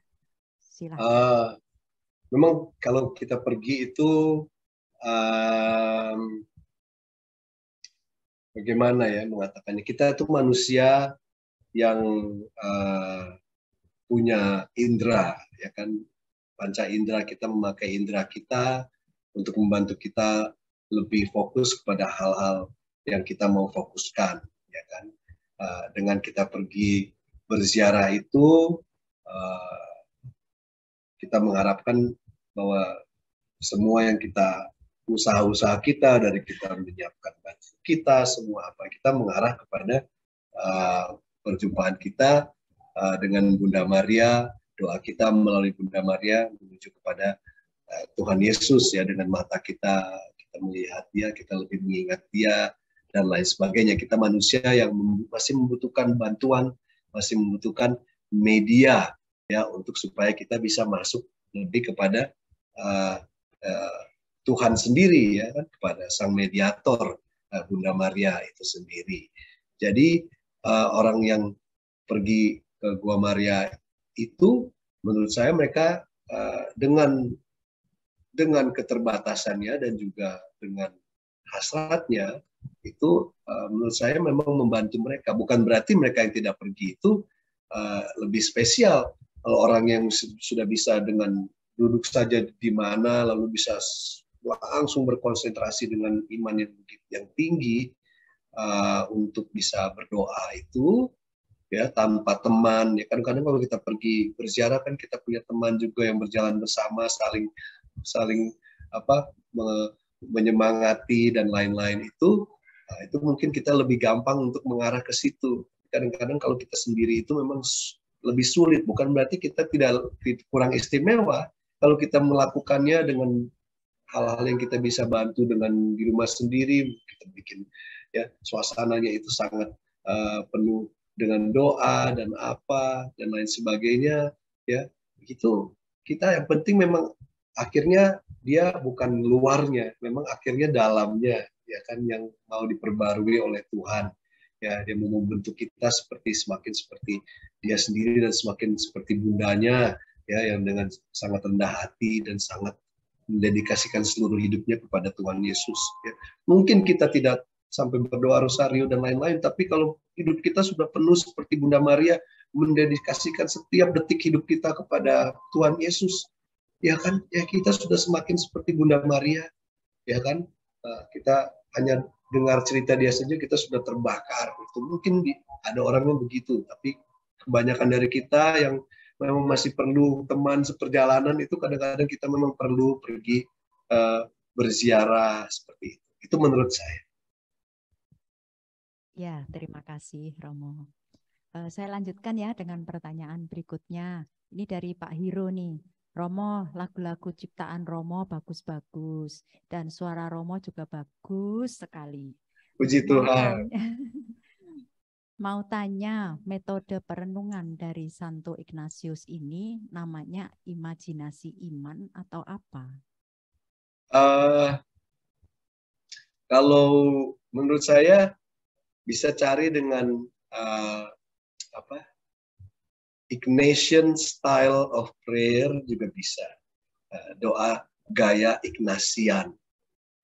silakan. Memang kalau kita pergi itu bagaimana ya mengatakannya? Kita itu manusia yang punya indera, ya kan? Panca indera, kita memakai indera kita untuk membantu kita lebih fokus kepada hal-hal yang kita mau fokuskan, ya kan? Dengan kita pergi berziarah itu, kita mengharapkan bahwa semua yang kita usaha-usaha kita, dari kita menyiapkan baju kita, semua apa kita mengarah kepada perjumpaan kita dengan Bunda Maria, doa kita melalui Bunda Maria menuju kepada Tuhan Yesus, ya, dengan mata kita melihat dia, kita lebih mengingat dia dan lain sebagainya. Kita manusia yang masih membutuhkan bantuan, masih membutuhkan media, ya, untuk supaya kita bisa masuk lebih kepada Tuhan sendiri, ya, kepada sang mediator Bunda Maria itu sendiri. Jadi orang yang pergi ke Gua Maria itu, menurut saya mereka dengan keterbatasannya dan juga dengan hasratnya itu, menurut saya memang membantu mereka. Bukan berarti mereka yang tidak pergi itu lebih spesial. Kalau orang yang sudah bisa dengan duduk saja di mana lalu bisa langsung berkonsentrasi dengan iman yang tinggi untuk bisa berdoa itu, ya, tanpa teman, ya, kadang-kadang kalau kita pergi berziarah kan kita punya teman juga yang berjalan bersama, saling menyemangati dan lain-lain itu mungkin kita lebih gampang untuk mengarah ke situ. Kadang-kadang kalau kita sendiri itu memang lebih sulit, bukan berarti kita tidak kurang istimewa kalau kita melakukannya dengan hal-hal yang kita bisa bantu dengan di rumah sendiri, kita bikin, ya, suasananya itu sangat penuh dengan doa dan apa dan lain sebagainya, ya, begitu. Kita yang penting memang akhirnya dia bukan luarnya, memang akhirnya dalamnya, ya kan, yang mau diperbarui oleh Tuhan, ya. Dia mau membentuk kita semakin seperti dia sendiri dan semakin seperti bundanya, ya, yang dengan sangat rendah hati dan sangat mendedikasikan seluruh hidupnya kepada Tuhan Yesus. Ya. Mungkin kita tidak sampai berdoa rosario dan lain-lain, tapi kalau hidup kita sudah penuh seperti Bunda Maria, mendedikasikan setiap detik hidup kita kepada Tuhan Yesus, ya kan? Ya kita sudah semakin seperti Bunda Maria, ya kan? Kita hanya dengar cerita dia saja kita sudah terbakar. Itu mungkin ada orang yang begitu, tapi kebanyakan dari kita yang memang masih perlu teman seperjalanan itu kadang-kadang kita memang perlu pergi berziarah seperti itu. Itu menurut saya. Ya, terima kasih Romo. Saya lanjutkan ya dengan pertanyaan berikutnya. Ini dari Pak Hiro nih. Romo, lagu-lagu ciptaan Romo bagus-bagus dan suara Romo juga bagus sekali. Puji Tuhan. Mau tanya, metode perenungan dari Santo Ignatius ini namanya imajinasi iman atau apa? Kalau menurut saya bisa cari dengan Ignatian style of prayer juga bisa. Doa gaya Ignatian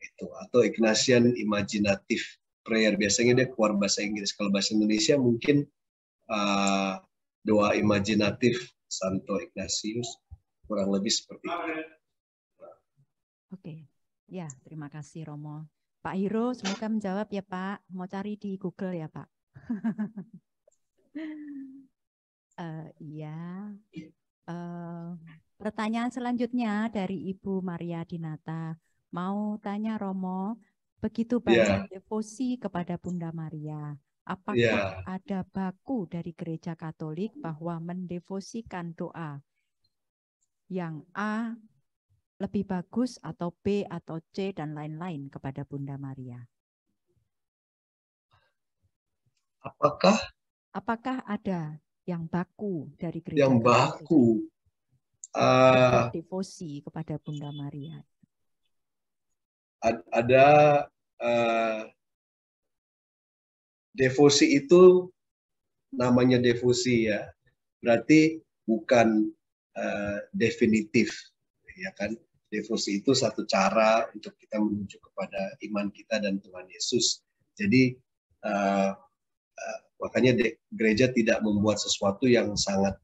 itu, atau Ignatian imaginative prayer. Biasanya dia keluar bahasa Inggris. Kalau bahasa Indonesia mungkin doa imajinatif Santo Ignatius, kurang lebih seperti itu. Oke, ya terima kasih Romo. Pak Hiro, semoga menjawab ya Pak. Mau cari di Google ya Pak. Iya. Pertanyaan selanjutnya dari Ibu Maria Dinata. Mau tanya Romo, begitu banyak devosi kepada Bunda Maria, apakah ada baku dari Gereja Katolik bahwa mendevosikan doa yang A lebih bagus atau B atau C dan lain-lain kepada Bunda Maria? Apakah ada yang baku dari Gereja yang Katolik? Baku? Devosi kepada Bunda Maria. Ada devosi itu namanya devosi ya, berarti bukan definitif, ya kan? Devosi itu satu cara untuk kita menuju kepada iman kita dan Tuhan Yesus. Jadi makanya gereja tidak membuat sesuatu yang sangat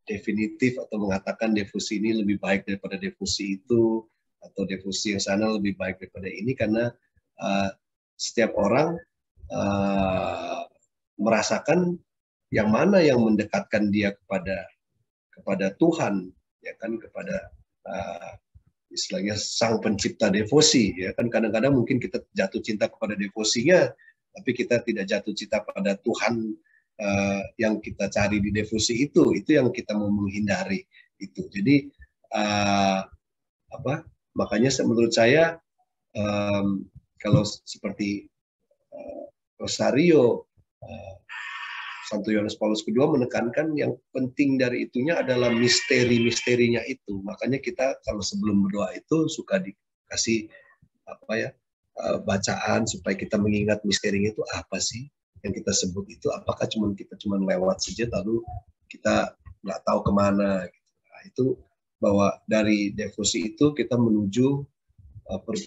definitif atau mengatakan devosi ini lebih baik daripada devosi itu, atau devosi yang sana lebih baik daripada ini, karena setiap orang merasakan yang mana yang mendekatkan dia kepada Tuhan, ya kan, kepada istilahnya Sang Pencipta devosi, ya kan. Kadang-kadang mungkin kita jatuh cinta kepada devosinya, tapi kita tidak jatuh cinta pada Tuhan yang kita cari di devosi itu yang kita mau menghindari itu. Jadi makanya menurut saya kalau seperti Rosario, Santo Yohanes Paulus II menekankan yang penting dari itunya adalah misteri-misterinya itu. Makanya kita kalau sebelum berdoa itu suka dikasih bacaan supaya kita mengingat misterinya itu apa sih yang kita sebut itu. Apakah kita cuma lewat saja lalu kita nggak tahu kemana gitu. Nah, itu bahwa dari devosi itu kita menuju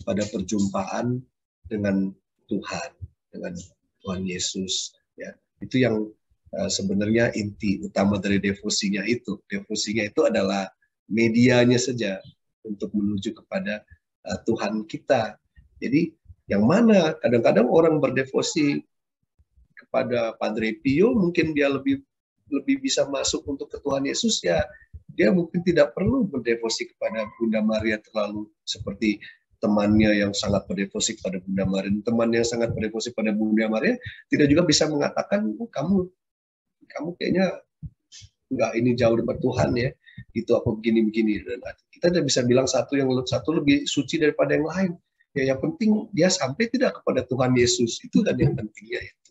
pada perjumpaan dengan Tuhan, dengan Tuhan Yesus, ya. Itu yang sebenarnya inti utama dari devosinya itu. Devosinya itu adalah medianya saja untuk menuju kepada Tuhan kita. Jadi yang mana kadang-kadang orang berdevosi kepada Padre Pio, mungkin dia lebih bisa masuk untuk ke Tuhan Yesus, ya dia mungkin tidak perlu berdevosi kepada Bunda Maria terlalu seperti temannya yang sangat berdevosi kepada Bunda Maria. Teman yang sangat berdevosi pada Bunda Maria tidak juga bisa mengatakan, kamu kayaknya nggak ini jauh dari Tuhan ya, itu apa begini-begini. Dan kita tidak bisa bilang satu lebih suci daripada yang lain. Ya, yang penting dia sampai tidak kepada Tuhan Yesus, itu kan yang pentingnya itu.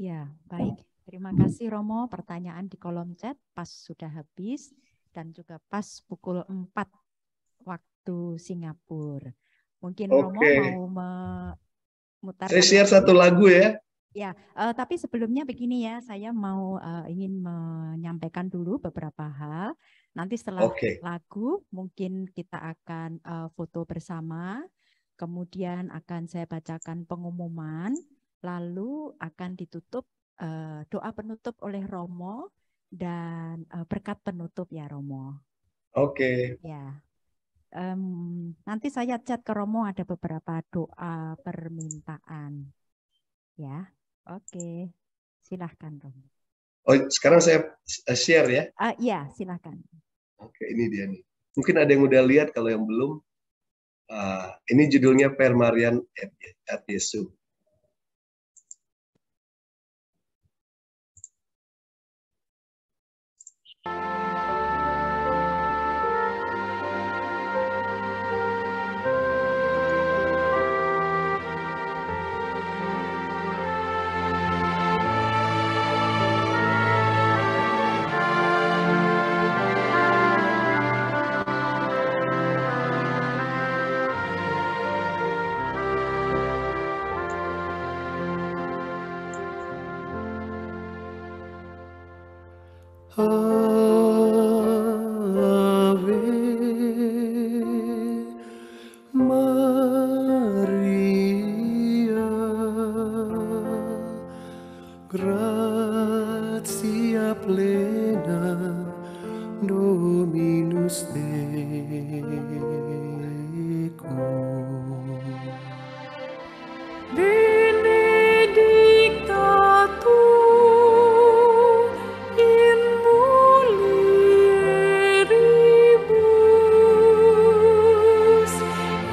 Ya, baik. Terima kasih Romo. Pertanyaan di kolom chat pas sudah habis dan juga pas pukul 4 waktu Singapura. Mungkin Romo mau memutarkan. Saya share satu lagu ya. Ya, tapi sebelumnya begini ya, saya mau ingin menyampaikan dulu beberapa hal. Nanti setelah Oke. lagu mungkin kita akan foto bersama, kemudian akan saya bacakan pengumuman, lalu akan ditutup doa penutup oleh Romo dan berkat penutup ya Romo. Oke. Ya, nanti saya chat ke Romo ada beberapa doa permintaan. Ya, oke, silahkan Romo. Oh, sekarang saya share ya. Ya, silahkan. Oke, ini dia nih. Mungkin ada yang udah lihat, kalau yang belum. Ini judulnya Per Marian at Yesu. Ave Maria, gratia plena, Dominus tecum. Benedicta tu in mulieribus,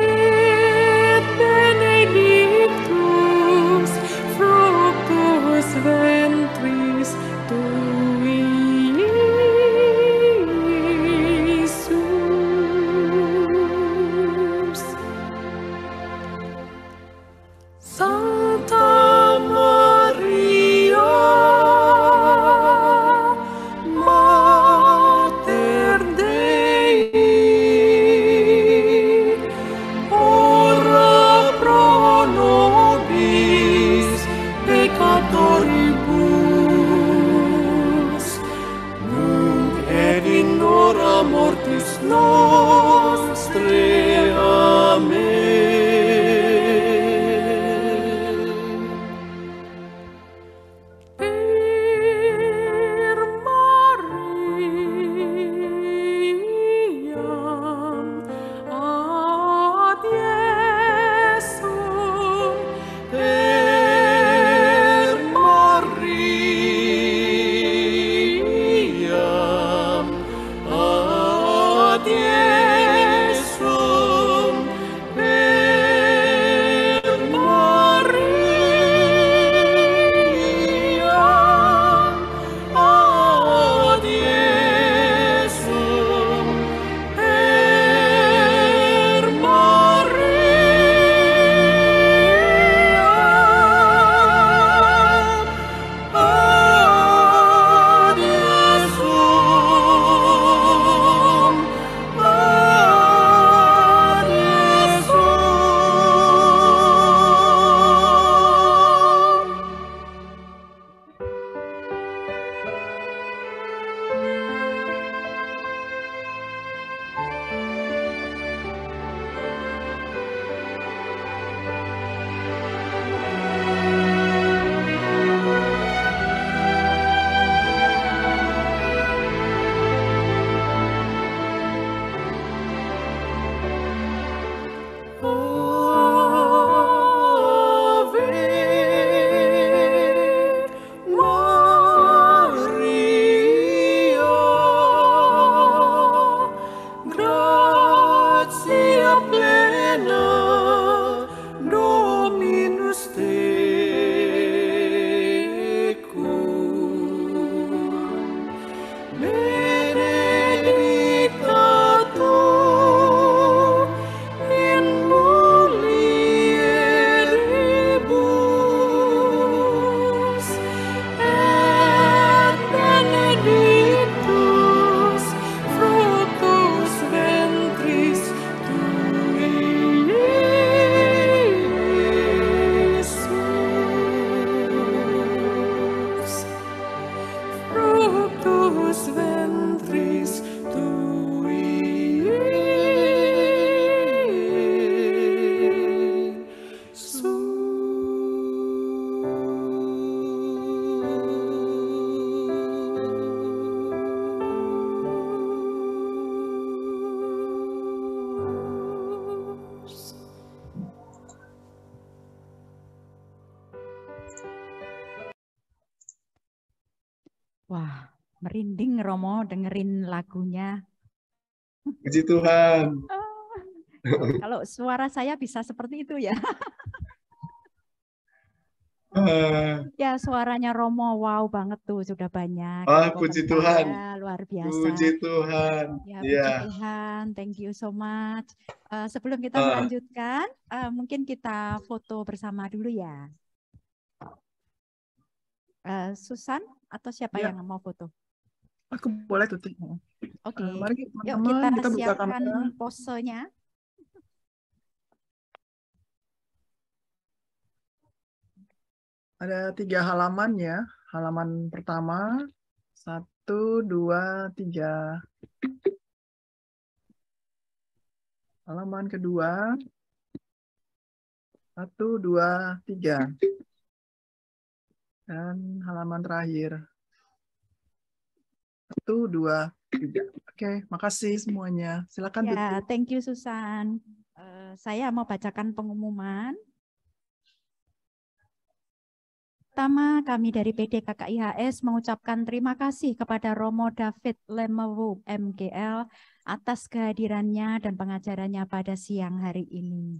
et benedictus fructus ventris tui, Iesus. Santa Maria, Mater Dei, ora pro nobis peccatoribus, nunc et in hora mortis nostre. Amen. Per Mariam ad Iesum, per Mariam ad Iesum, per fructus ventris tui. Wah, merinding Romo dengerin lagunya. Puji Tuhan. Kalau suara saya bisa seperti itu ya. Ya, suaranya Romo wow banget tuh, sudah banyak yang Puji komentar Tuhan. ya, luar biasa. Puji Tuhan. Ya, puji Ya. Tuhan. Thank you so much. Sebelum kita Ah. melanjutkan, mungkin kita foto bersama dulu ya. Susan atau siapa Ya. yang mau foto? Aku boleh tuti. Oke. Mari Yuk teman-teman kita kita buka siapkan kamera. posenya. Ada 3 halaman ya. Halaman pertama, 1, 2, 3. Halaman kedua, 1, 2, 3. Dan halaman terakhir, 1, 2, 3. Oke, makasih semuanya. Silakan tuti. Ya, thank you Susan. Saya mau bacakan pengumuman. Pertama, kami dari PD KKIHS mengucapkan terima kasih kepada Romo David Lemewu MGL atas kehadirannya dan pengajarannya pada siang hari ini.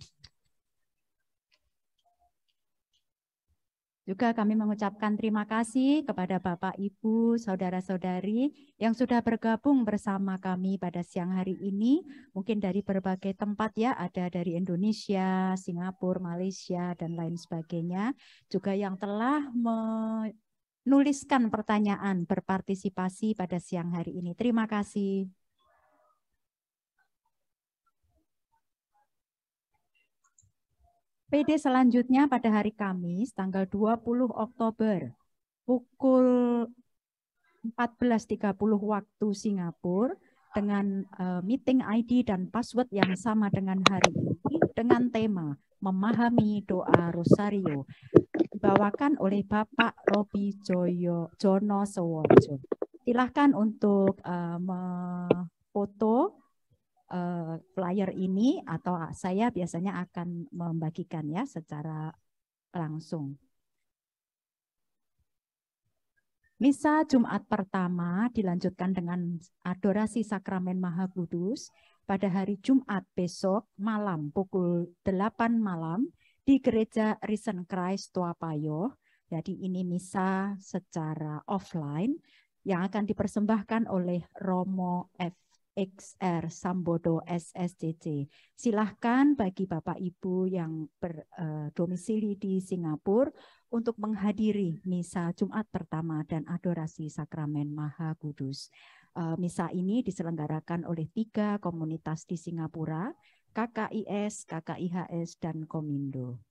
Juga kami mengucapkan terima kasih kepada Bapak, Ibu, Saudara-saudari yang sudah bergabung bersama kami pada siang hari ini. Mungkin dari berbagai tempat ya, ada dari Indonesia, Singapura, Malaysia, dan lain sebagainya. Juga yang telah menuliskan pertanyaan, berpartisipasi pada siang hari ini. Terima kasih. PD selanjutnya pada hari Kamis tanggal 20 Oktober pukul 14.30 waktu Singapura dengan meeting ID dan password yang sama dengan hari ini dengan tema memahami doa Rosario dibawakan oleh Bapak Robi Jono Sewojo. Silahkan untuk foto flyer ini atau saya biasanya akan membagikan ya secara langsung. Misa Jumat pertama dilanjutkan dengan adorasi sakramen Maha Kudus pada hari Jumat besok malam pukul 8 malam di Gereja Risen Christ Tuapayo. Jadi ini misa secara offline yang akan dipersembahkan oleh Romo XR Sambodo SSCC. Silahkan bagi Bapak Ibu yang berdomisili di Singapura untuk menghadiri misa Jumat pertama dan adorasi sakramen Maha Kudus. Misa ini diselenggarakan oleh 3 komunitas di Singapura, KKIS, KKIHS, dan Komindo.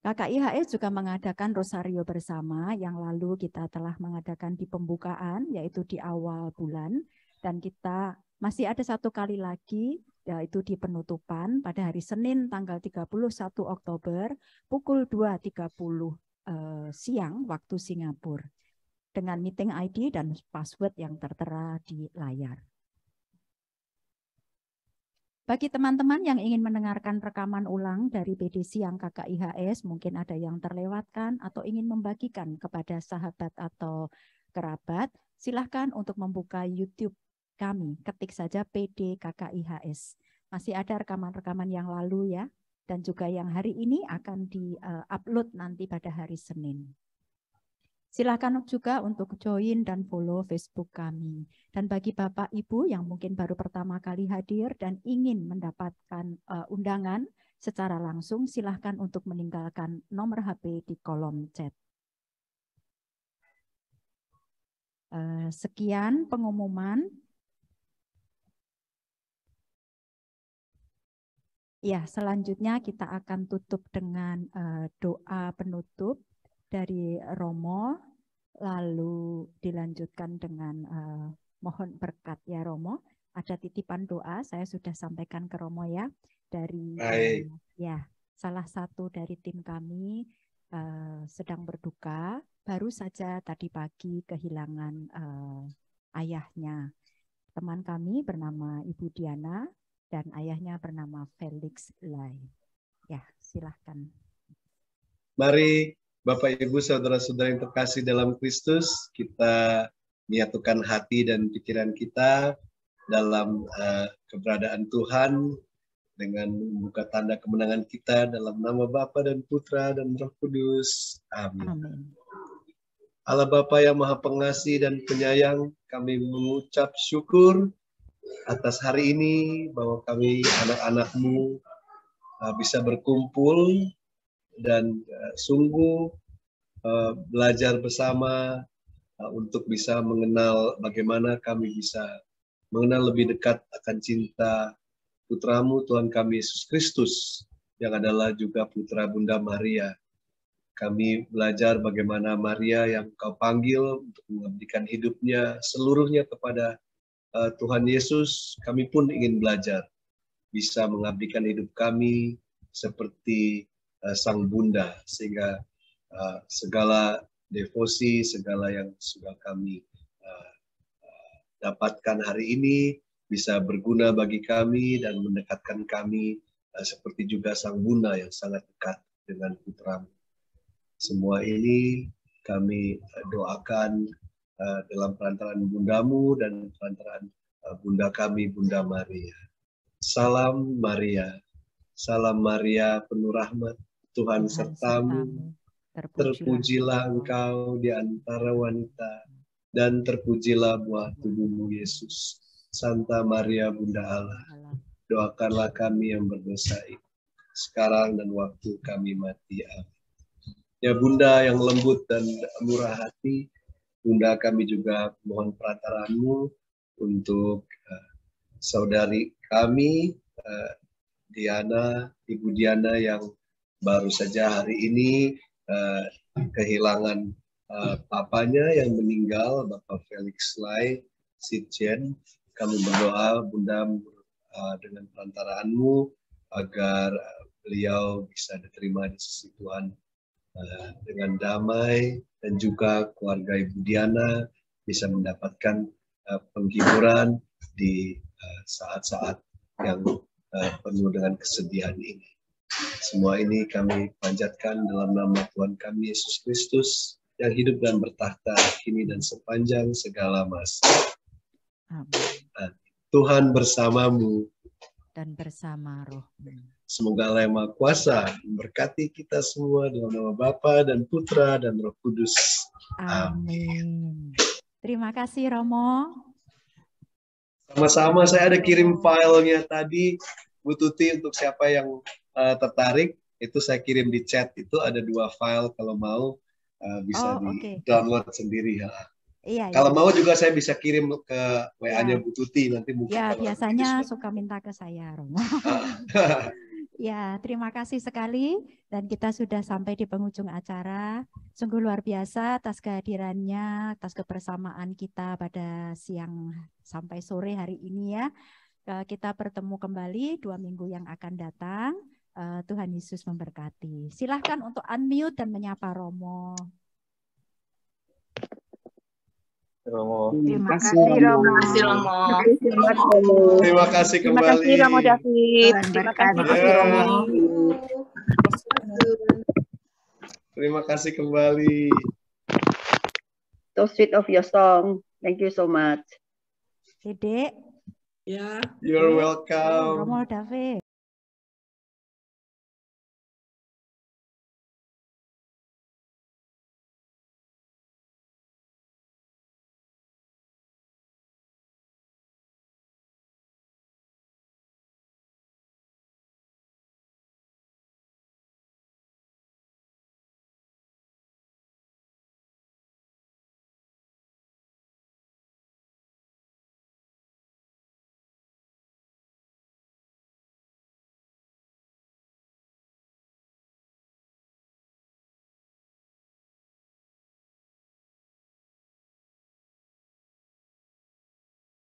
KKIHS juga mengadakan Rosario bersama yang lalu kita telah mengadakan di pembukaan yaitu di awal bulan dan kita masih ada 1 kali lagi yaitu di penutupan pada hari Senin tanggal 31 Oktober pukul 2.30 siang waktu Singapura dengan meeting ID dan password yang tertera di layar. Bagi teman-teman yang ingin mendengarkan rekaman ulang dari PD Siang KKIHS, mungkin ada yang terlewatkan atau ingin membagikan kepada sahabat atau kerabat, silahkan untuk membuka YouTube kami. Ketik saja PD KKIHS. Masih ada rekaman-rekaman yang lalu ya, dan juga yang hari ini akan di-upload nanti pada hari Senin. Silakan juga untuk join dan follow Facebook kami. Dan bagi Bapak Ibu yang mungkin baru pertama kali hadir dan ingin mendapatkan undangan secara langsung, silahkan untuk meninggalkan nomor HP di kolom chat. Sekian pengumuman. Ya, selanjutnya kita akan tutup dengan doa penutup. dari Romo, lalu dilanjutkan dengan mohon berkat ya Romo. Ada titipan doa, saya sudah sampaikan ke Romo ya, dari ya salah satu dari tim kami sedang berduka, baru saja tadi pagi kehilangan ayahnya. Teman kami bernama Ibu Diana dan ayahnya bernama Felix Lai. Ya, silahkan. Mari Bapak Ibu saudara-saudara yang terkasih dalam Kristus, kita menyatukan hati dan pikiran kita dalam keberadaan Tuhan dengan membuka tanda kemenangan kita dalam nama Bapa dan Putra dan Roh Kudus. Amin. Amin. Allah Bapa yang Maha Pengasih dan Penyayang, kami mengucap syukur atas hari ini bahwa kami anak-anak-Mu bisa berkumpul dan sungguh belajar bersama untuk bisa mengenal bagaimana kami bisa mengenal lebih dekat akan cinta Putra-Mu Tuhan kami Yesus Kristus yang adalah juga Putra Bunda Maria. Kami belajar bagaimana Maria yang Kau panggil untuk mengabdikan hidupnya seluruhnya kepada Tuhan Yesus. Kami pun ingin belajar bisa mengabdikan hidup kami seperti Sang Bunda, sehingga segala devosi, segala yang sudah kami dapatkan hari ini bisa berguna bagi kami dan mendekatkan kami seperti juga Sang Bunda yang sangat dekat dengan Putra-Mu. Semua ini kami doakan dalam perantaraan Bunda-Mu dan perantaraan Bunda kami, Bunda Maria. Salam Maria, salam Maria penuh rahmat, Tuhan sertamu. Terpujilah engkau di antara wanita, dan terpujilah buah tubuhmu Yesus. Santa Maria Bunda Allah, doakanlah kami yang berdosa ini, sekarang dan waktu kami mati. Amin. Ya Bunda yang lembut dan murah hati, Bunda kami juga mohon perantaraanmu untuk saudari kami, Diana, Ibu Diana yang baru saja hari ini kehilangan papanya yang meninggal, Bapak Felix Lai, Sitjen. Kami berdoa Bunda dengan perantaraanmu agar beliau bisa diterima di sisi Tuhan dengan damai, dan juga keluarga Ibu Diana bisa mendapatkan penghiburan di saat-saat yang penuh dengan kesedihan ini. Semua ini kami panjatkan dalam nama Tuhan kami Yesus Kristus yang hidup dan bertahta kini dan sepanjang segala masa. Amin. Tuhan bersamamu dan bersama rohmu. Semoga Allah yang Maha Kuasa memberkati kita semua dalam nama Bapa dan Putra dan Roh Kudus. Amin. Terima kasih Romo. Sama-sama, saya ada kirim filenya tadi, Bu Tuti, untuk siapa yang tertarik, itu saya kirim di chat, itu ada 2 file kalau mau bisa download sendiri ya. Iya, kalau mau juga saya bisa kirim ke WA-nya Bu Tuti nanti mungkin. Ya, biasanya suka minta ke saya, Romo. Ya, terima kasih sekali dan kita sudah sampai di penghujung acara. Sungguh luar biasa atas kehadirannya, atas kebersamaan kita pada siang sampai sore hari ini ya. Kita bertemu kembali 2 minggu yang akan datang. Tuhan Yesus memberkati. Silahkan untuk unmute dan menyapa Romo. Terima kasih Romo. Terima kasih kembali. Terima kasih Romo David. Terima kasih Romo. Terima kasih kembali. So sweet of your song. Thank you so much. Dede. Ya. You're welcome. Romo David.